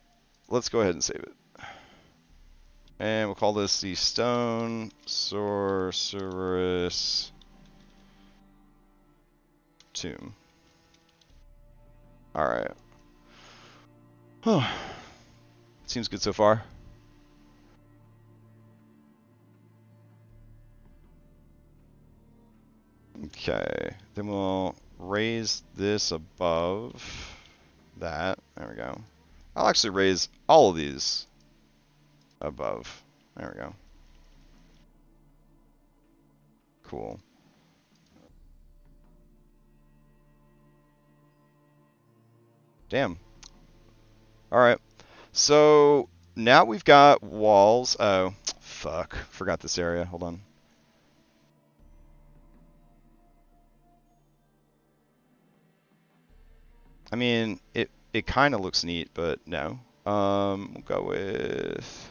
let's go ahead and save it. And we'll call this the Stone Sorceress Tomb. Alright. Seems good so far. Okay, then we'll raise this above that. There we go. I'll actually raise all of these above. There we go. Cool. Damn. All right. So now we've got walls. Oh, fuck. Forgot this area. Hold on. I mean, it kind of looks neat, but no. We'll go with,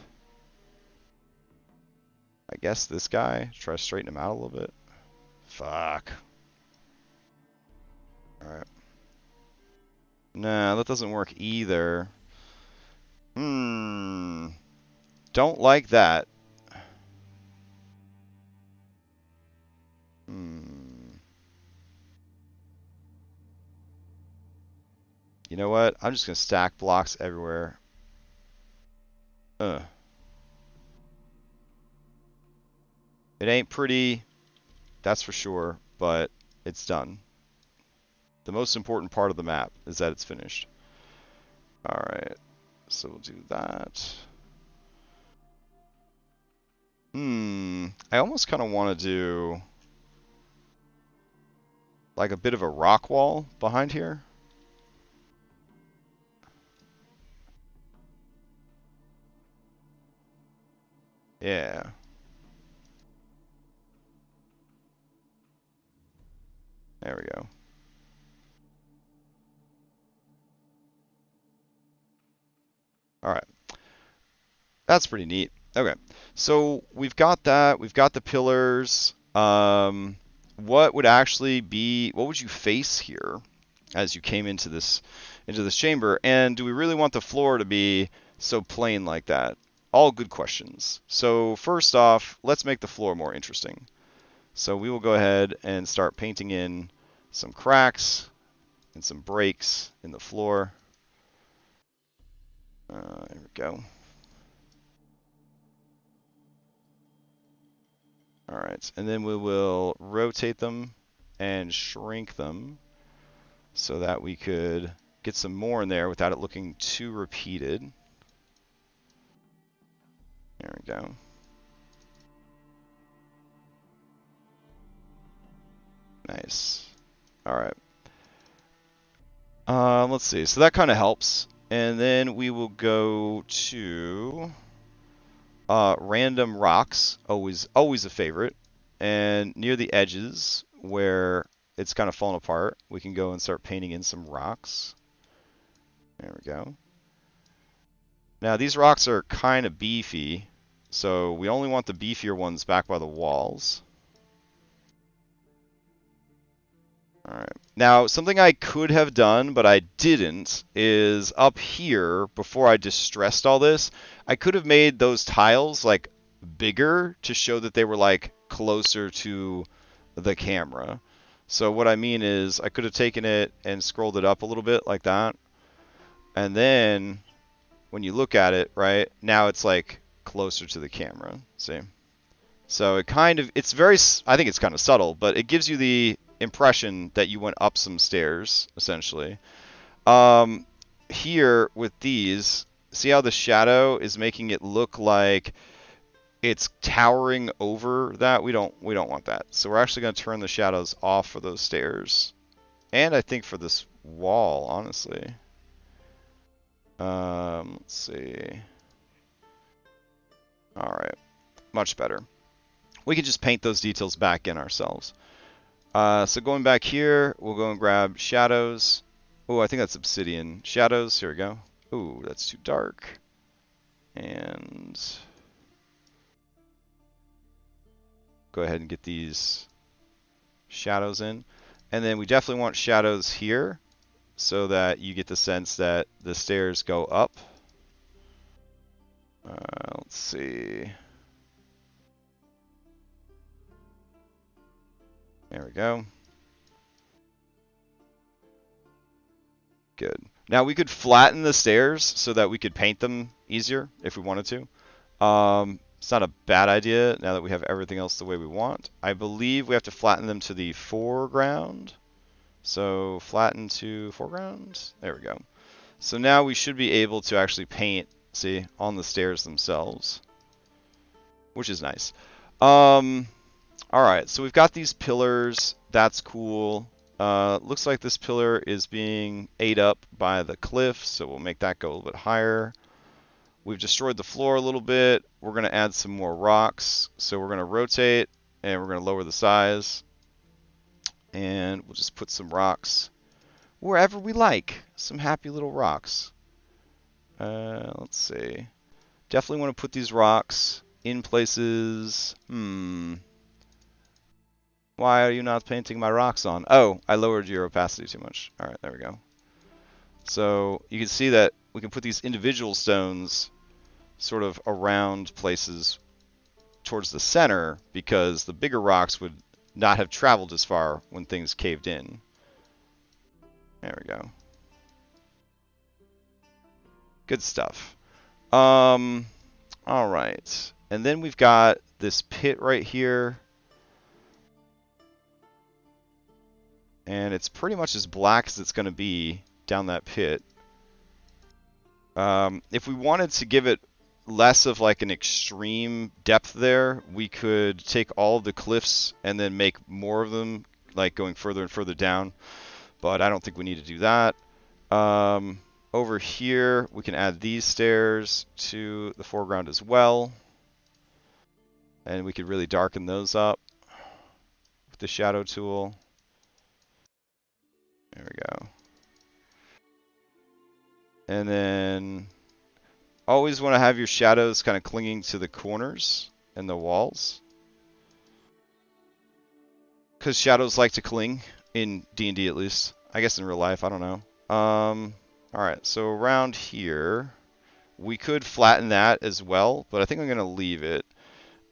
I guess, this guy. Try to straighten him out a little bit. Fuck. All right. Nah, that doesn't work either. Don't like that. You know what? I'm just gonna stack blocks everywhere. It ain't pretty, that's for sure, but it's done. The most important part of the map is that it's finished. Alright, so we'll do that. I almost kind of want to do like a bit of a rock wall behind here. Yeah. There we go. Alright. That's pretty neat. Okay. So we've got that. We've got the pillars. What would actually be, what would you face here as you came into this chamber? And do we really want the floor to be so plain like that? All good questions. So first off, let's make the floor more interesting. So we will go ahead and start painting in some cracks and some breaks in the floor. There we go. All right, and then we will rotate them and shrink them so that we could get some more in there without it looking too repeated. There we go. Nice. All right. Let's see. So that kind of helps. And then we will go to random rocks. Always a favorite. And near the edges where it's kind of fallen apart, we can go and start painting in some rocks. There we go. Now these rocks are kind of beefy, so we only want the beefier ones back by the walls. Alright. Now, something I could have done, but I didn't, is up here, before I distressed all this, I could have made those tiles, like, bigger to show that they were, like, closer to the camera. So what I mean is, I could have taken it and scrolled it up a little bit, like that. And then, when you look at it, right, now it's, like, closer to the camera, see? So it kind of, it's very, I think it's kind of subtle, but it gives you the impression that you went up some stairs, essentially. Here with these, see how the shadow is making it look like it's towering over that? We don't want that. So we're actually going to turn the shadows off for those stairs. And I think for this wall, honestly. Let's see. All right, much better. We can just paint those details back in ourselves. So going back here, we'll go and grab shadows. Oh, I think that's obsidian. Shadows, here we go. Ooh, that's too dark. And go ahead and get these shadows in. And then we definitely want shadows here so that you get the sense that the stairs go up. Let's see. There we go. Good. Now we could flatten the stairs so that we could paint them easier if we wanted to. It's not a bad idea now that we have everything else the way we want. I believe we have to flatten them to the foreground. So flatten to foreground. There we go. So now we should be able to actually paint, see, on the stairs themselves, which is nice. All right, so we've got these pillars. That's cool. Looks like this pillar is being ate up by the cliff, so we'll make that go a little bit higher. We've destroyed the floor a little bit. We're going to add some more rocks. So we're going to rotate, and we're going to lower the size. And we'll just put some rocks wherever we like. Some happy little rocks. Let's see. Definitely want to put these rocks in places. Why are you not painting my rocks on? Oh, I lowered your opacity too much. All right, there we go. So you can see that we can put these individual stones sort of around places towards the center because the bigger rocks would not have traveled as far when things caved in. There we go. Good stuff. All right. And then we've got this pit right here. And it's pretty much as black as it's going to be down that pit. If we wanted to give it less of like an extreme depth there, we could take all of the cliffs and then make more of them, like going further and further down. But I don't think we need to do that. Over here, we can add these stairs to the foreground as well. And we could really darken those up with the shadow tool. There we go. And then always want to have your shadows kind of clinging to the corners and the walls. Because shadows like to cling, in D&D at least. I guess in real life, I don't know. Alright, so around here, we could flatten that as well, but I think I'm going to leave it.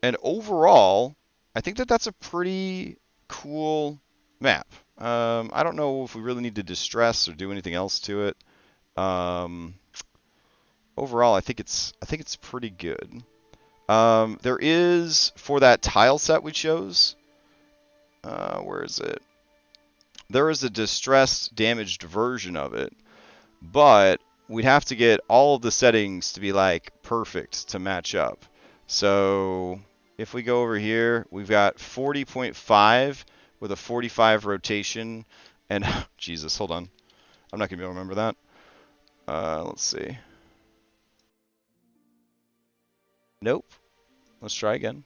And overall, I think that that's a pretty cool map. I don't know if we really need to distress or do anything else to it. Overall, I think it's pretty good. There is, for that tile set we chose, where is it? There is a distressed, damaged version of it, but we'd have to get all of the settings to be like perfect to match up. So if we go over here, we've got 40.5 with a 45 rotation, and Jesus, hold on, I'm not gonna be able to remember that. Let's see. Nope. Let's try again.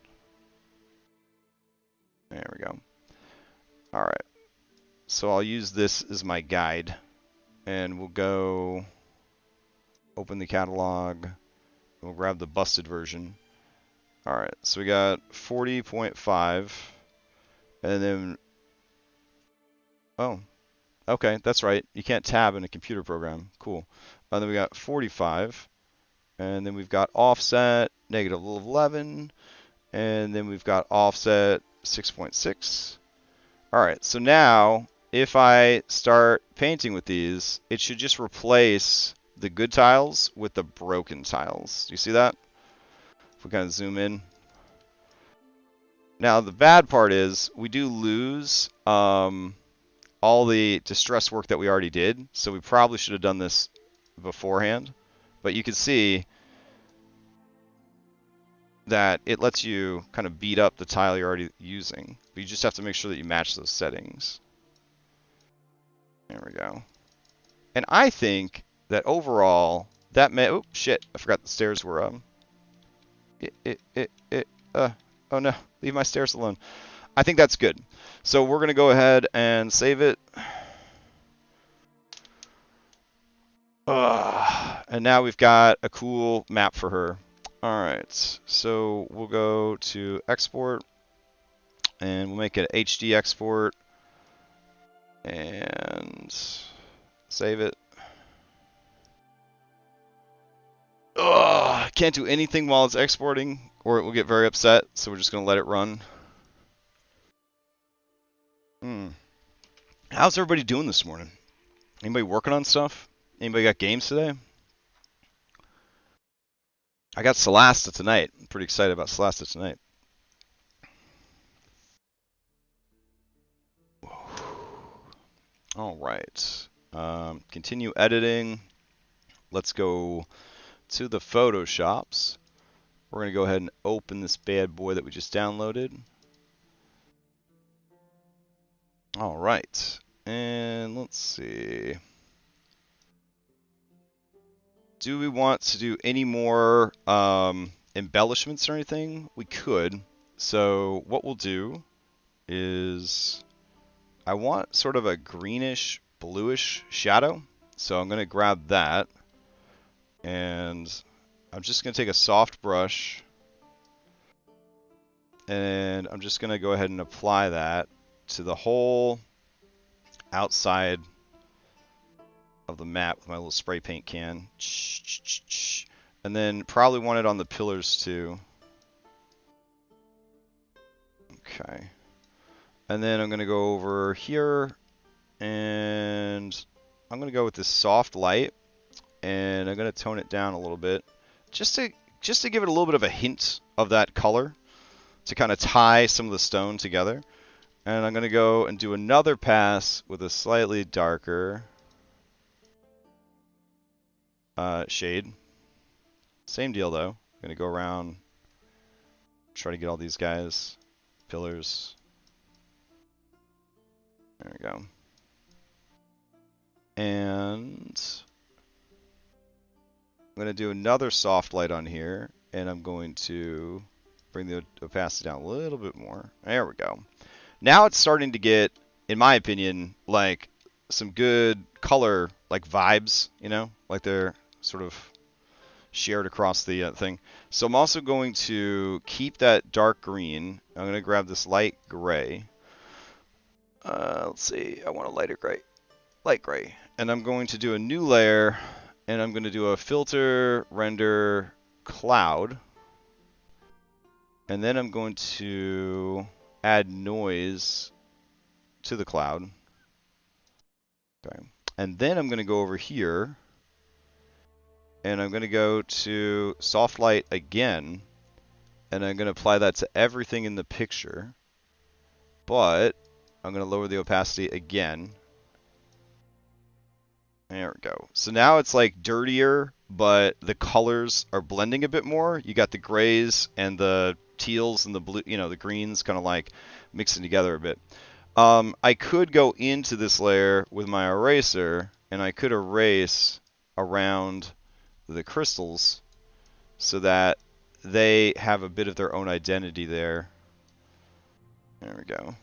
There we go. All right. So I'll use this as my guide, and we'll go open the catalog. We'll grab the busted version. All right. So we got 40.5, and then okay, that's right. You can't tab in a computer program. Cool. And then we got 45. And then we've got offset -11. And then we've got offset 6.6. All right, so now if I start painting with these, it should just replace the good tiles with the broken tiles. Do you see that? If we kind of zoom in. Now the bad part is we do lose all the distress work that we already did, so we probably should have done this beforehand. But you can see that it lets you kind of beat up the tile you're already using. But you just have to make sure that you match those settings. There we go. And I think that overall, that may... Oh, shit. I forgot the stairs were... oh no. Leave my stairs alone. I think that's good. So we're going to go ahead and save it. And now we've got a cool map for her. Alright, so we'll go to export, and we'll make it an HD export, and save it. Can't do anything while it's exporting, or it will get very upset, so we're just going to let it run. How's everybody doing this morning? Anybody working on stuff? Anybody got games today? I got Celasta tonight. I'm pretty excited about Celasta tonight. All right. Continue editing. Let's go to the Photoshops. We're going to go ahead and open this bad boy that we just downloaded. All right. And let's see. Do we want to do any more embellishments or anything? We could. So what we'll do is I want sort of a greenish, bluish shadow. So I'm going to grab that. And I'm just going to take a soft brush. And I'm just going to go ahead and apply that to the whole outside of the map with my little spray paint can. And then probably want it on the pillars too. Okay. And then I'm going to go over here and I'm going to go with this soft light and I'm going to tone it down a little bit just to give it a little bit of a hint of that color to kind of tie some of the stone together. And I'm going to go and do another pass with a slightly darker shade. Same deal though. I'm going to go around, try to get all these guys, pillars. There we go. And I'm going to do another soft light on here, and I'm going to bring the opacity down a little bit more. There we go. Now it's starting to get, in my opinion, like some good color, like vibes, you know, like they're sort of shared across the thing. So I'm also going to keep that dark green. I'm going to grab this light gray. Let's see, I want a lighter gray. Light gray. And I'm going to do a new layer, and I'm going to do a filter, render, cloud. And then I'm going to add noise to the cloud. Okay. And then I'm going to go over here, and I'm going to go to soft light again, and I'm going to apply that to everything in the picture. But I'm going to lower the opacity again. There we go. So now it's like dirtier, but the colors are blending a bit more. You got the grays and the teals and the blue, you know, the greens kind of like mixing together a bit. I could go into this layer with my eraser, and I could erase around the crystals so that they have a bit of their own identity there. There we go.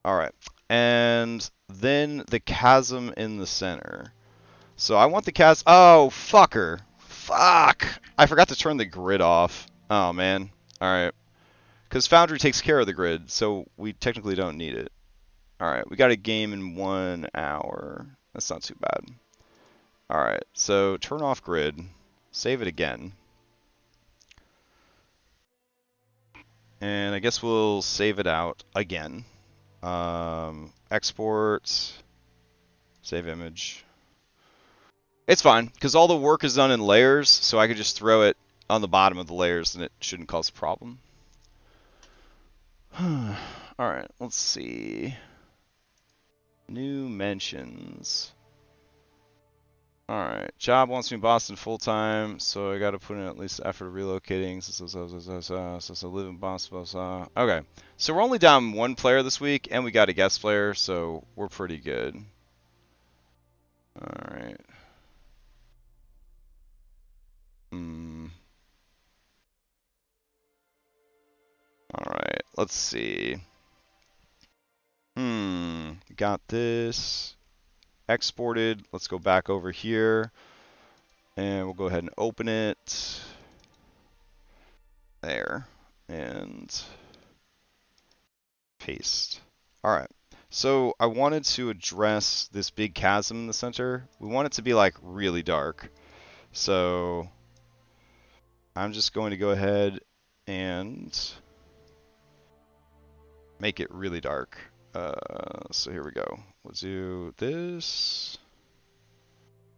All right. And then the chasm in the center. So I want the chasm. Oh, fucker. Fuck. I forgot to turn the grid off. Oh, man. All right. Because Foundry takes care of the grid, so we technically don't need it. All right. We got a game in 1 hour. That's not too bad. All right. So turn off grid. Save it again. And I guess we'll save it out again. Export, save image. It's fine, because all the work is done in layers, so I could just throw it on the bottom of the layers and it shouldn't cause a problem. Alright, let's see. New mentions. Alright, job wants me in Boston full-time, so I gotta put in at least effort relocating. So live in Boston. Okay, so we're only down 1 player this week, and we got a guest player, so we're pretty good. Alright. Alright, let's see. Got this. Exported. Let's go back over here. And we'll go ahead and open it. There. And paste. Alright. So I wanted to address this big chasm in the center. We want it to be like really dark. So I'm just going to go ahead and make it really dark. So here we go. We'll do this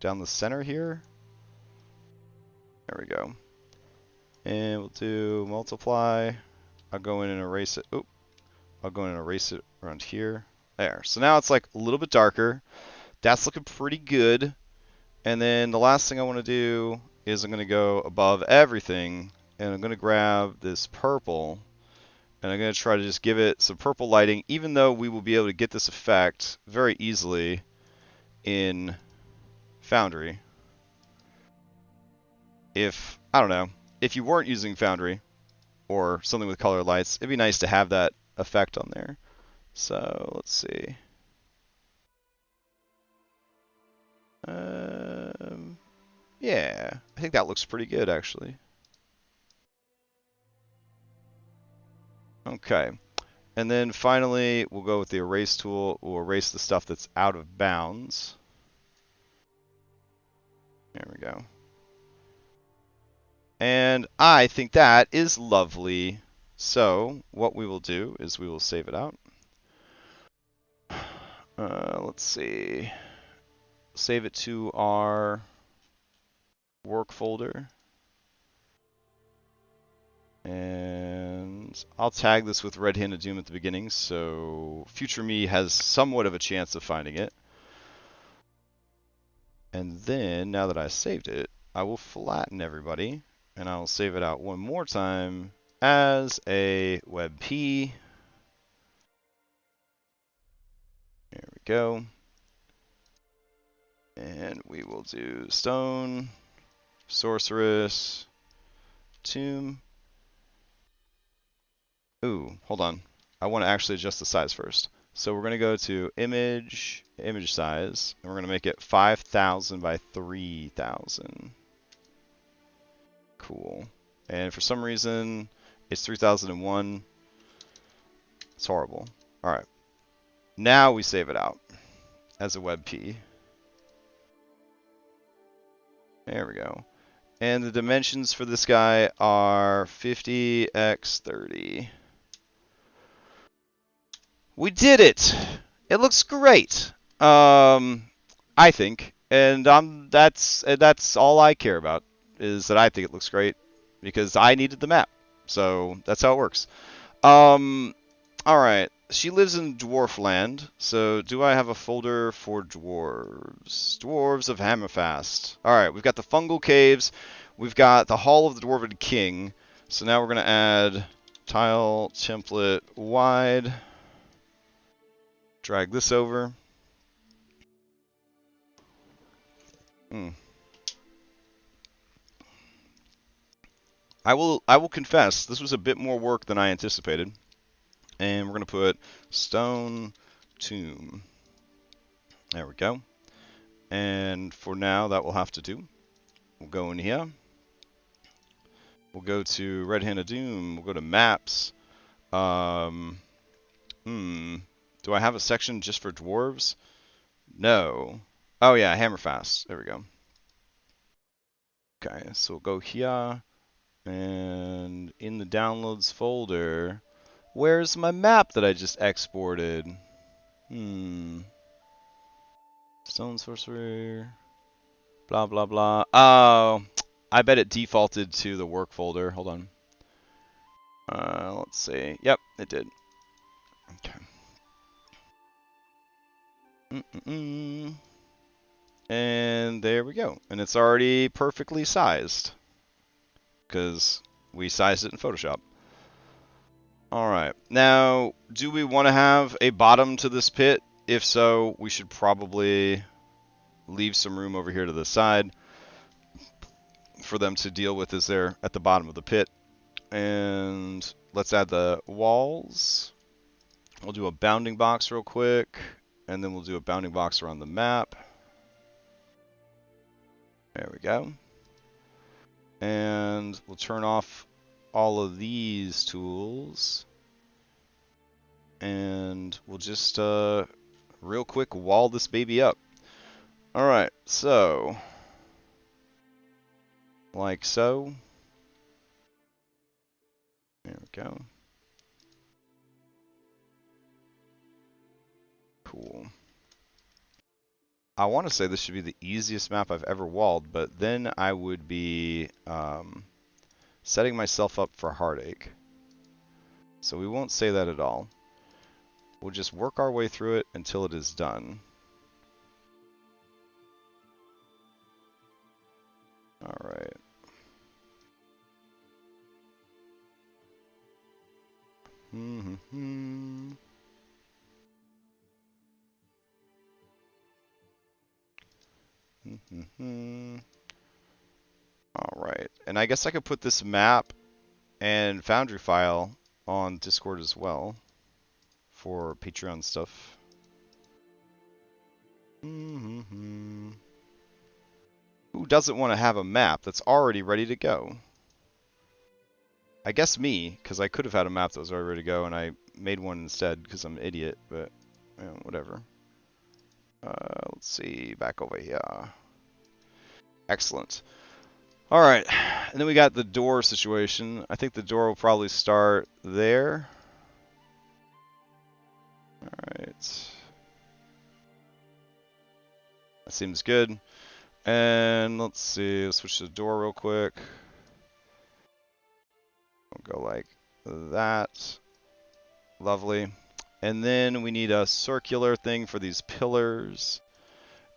down the center here. There we go. And we'll do multiply. I'll go in and erase it. Oop. I'll go in and erase it around here. There. So now it's like a little bit darker. That's looking pretty good. And then the last thing I want to do is I'm going to go above everything, and I'm going to grab this purple, and I'm going to try to just give it some purple lighting, even though we will be able to get this effect very easily in Foundry. If, I don't know, if you weren't using Foundry or something with color lights, it'd be nice to have that effect on there. So let's see. Yeah, I think that looks pretty good actually. Okay, and then finally we'll go with the erase tool. We'll erase the stuff that's out of bounds. There we go. And I think that is lovely. So what we will do is we will save it out. Let's see. Save it to our work folder. And I'll tag this with Red Hand of Doom at the beginning, so future me has somewhat of a chance of finding it. And then, now that I saved it, I will flatten everybody, and I'll save it out one more time as a WebP. There we go. And we will do Stone, Sorceress, Tomb. Ooh, hold on. I want to actually adjust the size first. So we're going to go to image size, and we're going to make it 5,000 by 3,000. Cool. And for some reason, it's 3001. It's horrible. All right. Now we save it out as a WebP. There we go. And the dimensions for this guy are 50 x 30. We did it! It looks great. I think, and that's all I care about, is that I think it looks great because I needed the map. So that's how it works. All right. She lives in Dwarfland. So do I have a folder for dwarves? Dwarves of Hammerfast. All right. We've got the fungal caves. We've got the Hall of the Dwarven King. So now we're gonna add tile template wide. Drag this over. I will confess, this was a bit more work than I anticipated. And we're going to put stone tomb. There we go. And for now, that will have to do. We'll go in here. We'll go to Red Hand of Doom. We'll go to maps. Do I have a section just for dwarves? No. Oh yeah, Hammerfast. There we go. Okay, so we'll go here. And in the downloads folder, where's my map that I just exported? Stone Sorcerer. Blah, blah, blah. Oh, I bet it defaulted to the work folder. Hold on. Let's see. Yep, it did. Okay. And there we go. And it's already perfectly sized, because we sized it in Photoshop. Alright, now, do we want to have a bottom to this pit? If so, we should probably leave some room over here to the side for them to deal with as they're at the bottom of the pit. And let's add the walls. We'll do a bounding box real quick, and then we'll do a bounding box around the map. There we go. And we'll turn off all of these tools, and we'll just real quick wall this baby up. Alright, so like so. There we go. Cool. I want to say this should be the easiest map I've ever walled, but then I would be setting myself up for heartache. So we won't say that at all. We'll just work our way through it until it is done. All right. Mm-hmm. Mm-hmm. All right. And I guess I could put this map and Foundry file on Discord as well for Patreon stuff. Mm-hmm. Who doesn't want to have a map that's already ready to go? I guess me, because I could have had a map that was already ready to go, and I made one instead because I'm an idiot, but you know, whatever. Let's see, back over here. Excellent. All right, and then we got the door situation. I think the door will probably start there. All right. That seems good. And let's see, let's switch to the door real quick. We'll go like that. Lovely. And then we need a circular thing for these pillars.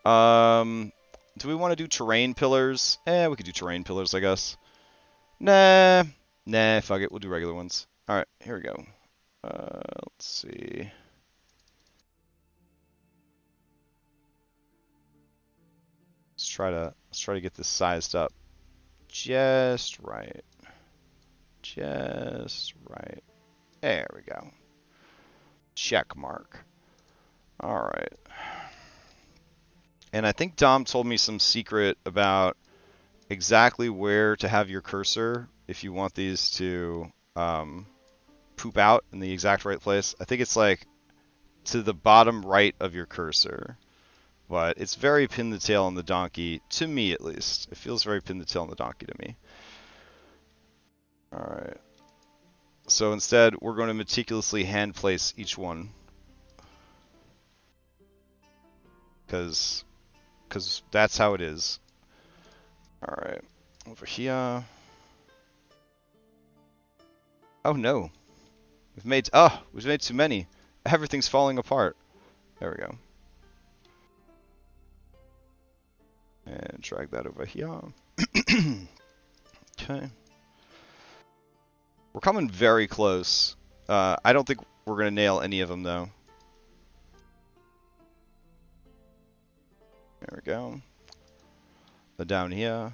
Do we want to do terrain pillars? We could do terrain pillars, I guess. Nah, fuck it. We'll do regular ones. All right, here we go. Let's see. Let's try to get this sized up just right. Just right. There we go. Check mark. All right. And I think Dom told me some secret about exactly where to have your cursor if you want these to poop out in the exact right place. I think it's like to the bottom right of your cursor. But it's very pin the tail on the donkey, to me at least. It feels very pin the tail on the donkey to me. Alright. So instead, we're going to meticulously hand place each one. Because that's how it is. Alright. Over here. Oh no. We've made too many. Everything's falling apart. There we go. And drag that over here. Okay. We're coming very close. I don't think we're going to nail any of them, though. There we go. The down here.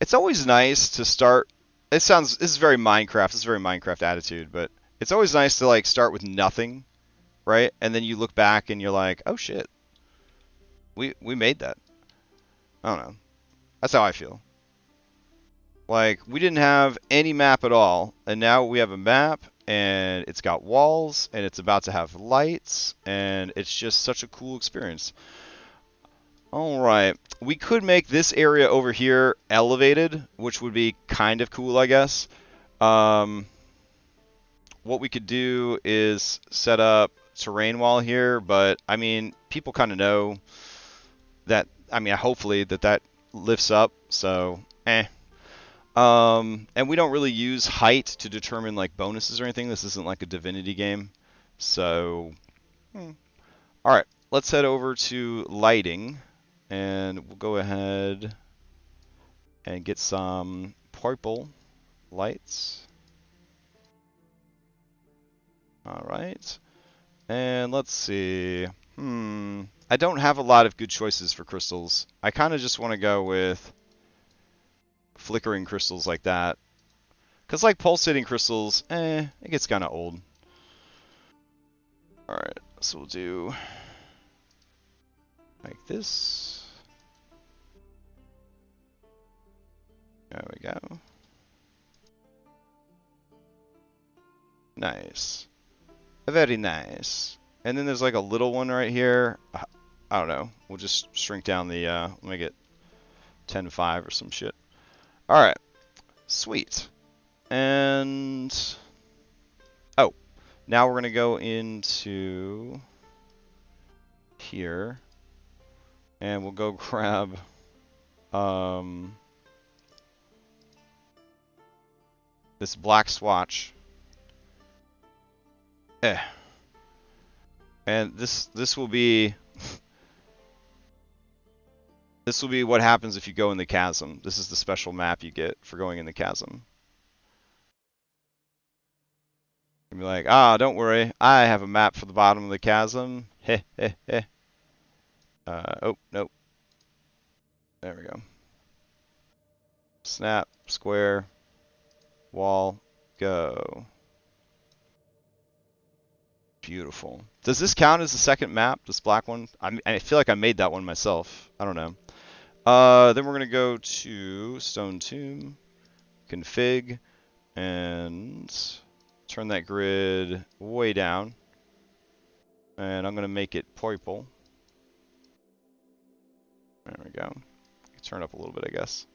It's always nice to start. This is very Minecraft. This is very Minecraft attitude, but it's always nice to like start with nothing, right? And then you look back and you're like, oh shit, we made that. I don't know. That's how I feel. Like, we didn't have any map at all, and now we have a map, and it's got walls, and it's about to have lights, and it's just such a cool experience. Alright, we could make this area over here elevated, which would be kind of cool, I guess. What we could do is set up terrain wall here, but, I mean, people kind of know that, I mean, hopefully that lifts up, so, and we don't really use height to determine like bonuses or anything. This isn't like a Divinity game. So, alright, let's head over to lighting. And we'll go ahead and get some purple lights. Alright. And let's see. I don't have a lot of good choices for crystals. I kind of just want to go with flickering crystals like that. Because like pulsating crystals, it gets kind of old. Alright, so we'll do like this. There we go. Nice. Very nice. And then there's like a little one right here. I don't know. We'll just shrink down the, make it 10.5 or some shit. Alright. Sweet. And... oh. Now we're going to go into... here. And we'll go grab this black swatch. And this will be this will be what happens if you go in the chasm. This is the special map you get for going in the chasm. You'll be like, ah, don't worry, I have a map for the bottom of the chasm. Heh heh heh. Oh, nope. There we go. Snap, square, wall, go. Beautiful. Does this count as the second map, this black one? I feel like I made that one myself. I don't know. Then we're going to go to Stone Tomb, config, and turn that grid way down. And I'm going to make it purple. There we go. Turn up a little bit, I guess.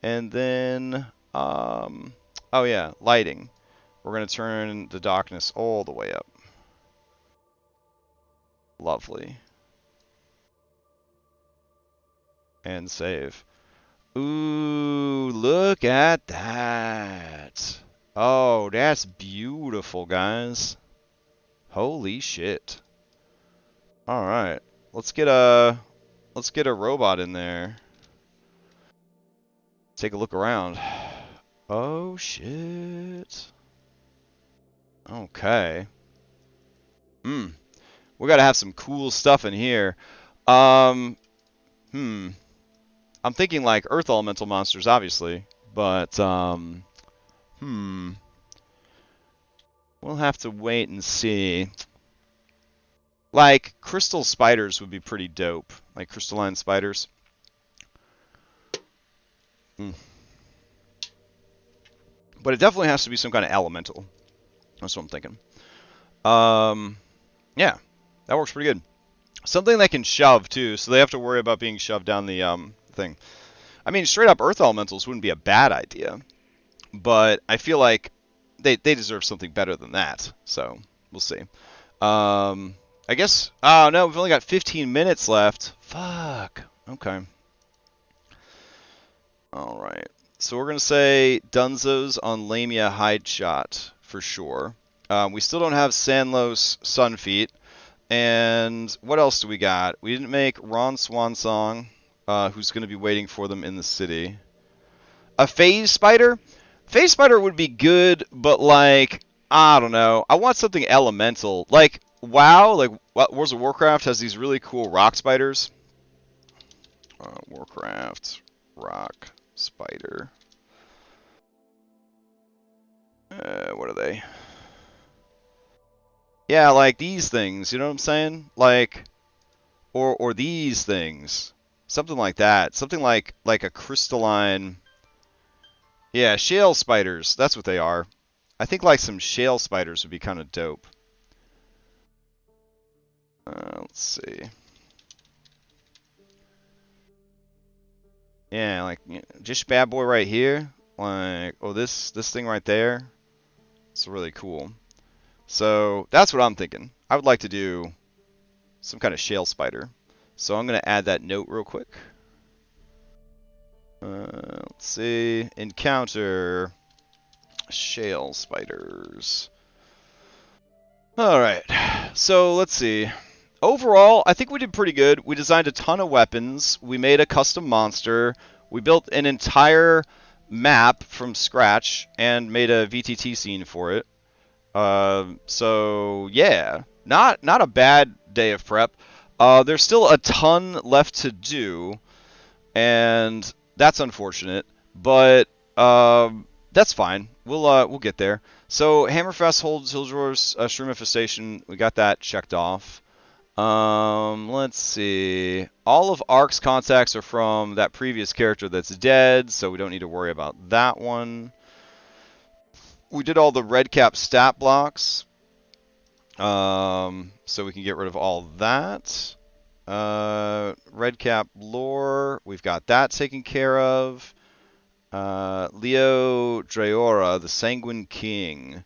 And then, oh yeah, lighting. We're going to turn the darkness all the way up. Lovely. And save. Ooh, look at that. Oh, that's beautiful, guys. Holy shit. All right. Let's get a robot in there. Take a look around. Oh shit. Okay. We gotta have some cool stuff in here. I'm thinking like Earth Elemental monsters, obviously, but we'll have to wait and see. Like crystal spiders would be pretty dope, like crystalline spiders. But it definitely has to be some kind of elemental. That's what I'm thinking. Yeah, that works pretty good. Something that can shove too, so they have to worry about being shoved down the thing. I mean, straight up Earth Elementals wouldn't be a bad idea, but I feel like they deserve something better than that. So we'll see. I guess. Oh no, we've only got 15 minutes left. Fuck. Okay. All right. So we're gonna say Dunzo's on Lamia Hide Shot for sure. We still don't have Sanlos Sunfeet. And what else do we got? We didn't make Ron Swansong, who's going to be waiting for them in the city. A Phase Spider? Phase Spider would be good, but like, I don't know. I want something elemental. Like, WoW, like World of Warcraft has these really cool rock spiders. Warcraft rock spider. What are they? Yeah, like these things, you know what I'm saying? Like, or these things, something like that. Something like a crystalline. Yeah, shale spiders. That's what they are. I think like some shale spiders would be kind of dope. Let's see. Yeah, like just bad boy right here. Like, oh, this thing right there. It's really cool. So that's what I'm thinking. I would like to do some kind of shale spider. So I'm going to add that note real quick. Let's see. Encounter shale spiders. All right. So let's see. Overall, I think we did pretty good. We designed a ton of weapons. We made a custom monster. We built an entire map from scratch and made a VTT scene for it. So yeah, not a bad day of prep. There's still a ton left to do, and that's unfortunate, but that's fine. We'll get there. So Hammerfest holds Hildror's Shroom Infestation. We got that checked off. Let's see. All of Ark's contacts are from that previous character that's dead, so we don't need to worry about that one. We did all the red cap stat blocks, so we can get rid of all that. Red cap lore, we've got that taken care of. Leo Dreora, the Sanguine King.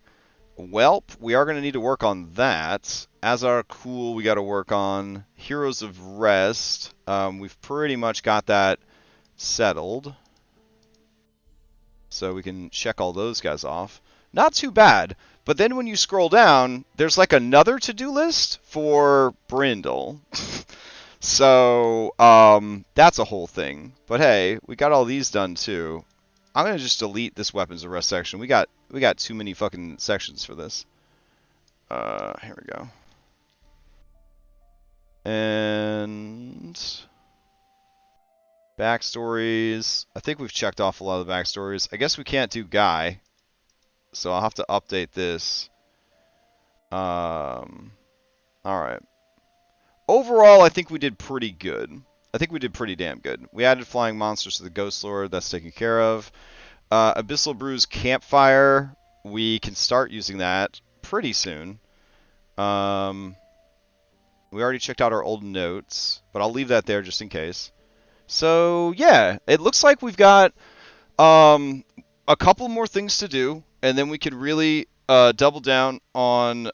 Welp, we are going to need to work on that. As our cool, we got to work on Heroes of Rest. We've pretty much got that settled. So we can check all those guys off. Not too bad. But then when you scroll down, there's like another to-do list for Brindle. So that's a whole thing. But hey, we got all these done too. I'm gonna just delete this weapons arrest section. We got too many fucking sections for this. Here we go. And backstories. I think we've checked off a lot of the backstories. I guess we can't do Guy, so I'll have to update this. All right. Overall, I think we did pretty good. I think we did pretty damn good. We added flying monsters to the Ghost Lord. That's taken care of. Abyssal Brew's Campfire. We can start using that pretty soon. We already checked out our old notes, but I'll leave that there just in case. So, yeah, it looks like we've got a couple more things to do, and then we could really double down on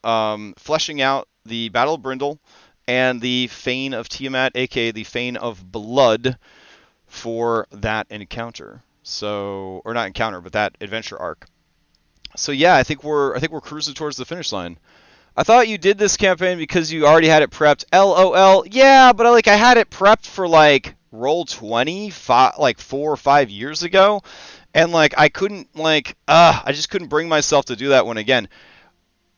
fleshing out the Battle of Brindle and the Fane of Tiamat, aka the Fane of Blood, for that encounter. So, or not encounter, but that adventure arc. So yeah, I think we're cruising towards the finish line. I thought you did this campaign because you already had it prepped. LOL. Yeah, but like I had it prepped for like Roll20 like 4 or 5 years ago, and like I couldn't I just couldn't bring myself to do that one again.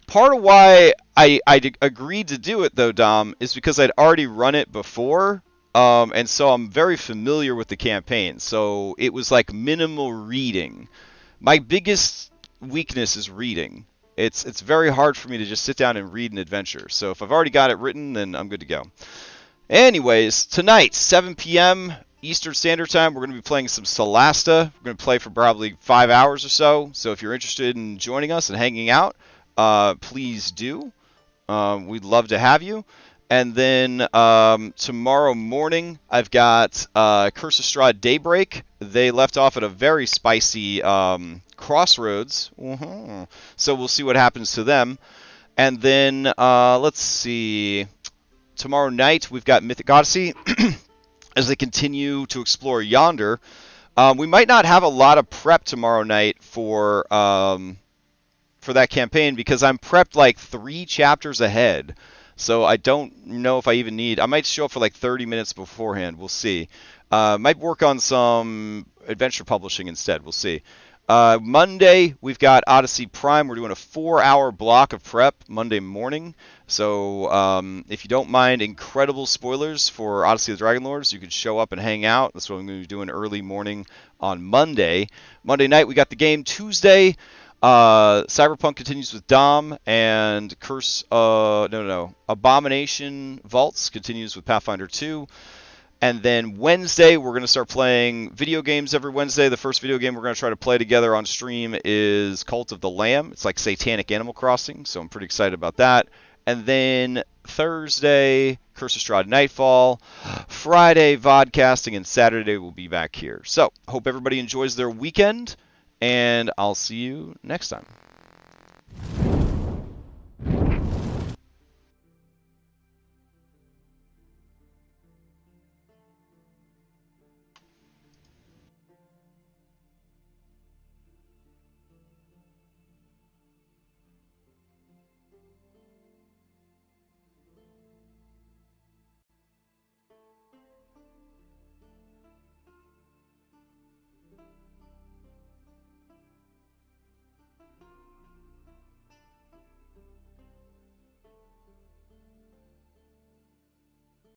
Part of why I agreed to do it, though, Dom, is because I'd already run it before, and so I'm very familiar with the campaign. So it was like minimal reading. My biggest weakness is reading. It's very hard for me to just sit down and read an adventure. So if I've already got it written, then I'm good to go. Anyways, tonight, 7 p.m. Eastern Standard Time, we're going to be playing some Solasta. We're going to play for probably 5 hours or so. So if you're interested in joining us and hanging out, please do. We'd love to have you. And then tomorrow morning, I've got Curse of Strahd Daybreak. They left off at a very spicy crossroads. So we'll see what happens to them. And then, let's see. Tomorrow night, we've got Mythic Odyssey as they continue to explore Yonder. We might not have a lot of prep tomorrow night for that campaign because I'm prepped like 3 chapters ahead. So I don't know if I even need... I might show up for like 30 minutes beforehand. We'll see. Might work on some adventure publishing instead. We'll see. Monday, we've got Odyssey Prime. We're doing a 4-hour block of prep Monday morning. So if you don't mind incredible spoilers for Odyssey of the Dragonlords, you can show up and hang out. That's what I'm going to be doing early morning on Monday. Monday night, we got the game. Tuesday, Cyberpunk continues with Dom, and Abomination Vaults continues with Pathfinder 2. And then Wednesday, we're going to start playing video games every Wednesday. The first video game we're going to try to play together on stream is Cult of the Lamb. It's like Satanic Animal Crossing, so I'm pretty excited about that. And then Thursday, Curse of Strahd Nightfall. Friday, Vodcasting, and Saturday we'll be back here. So, hope everybody enjoys their weekend, and I'll see you next time.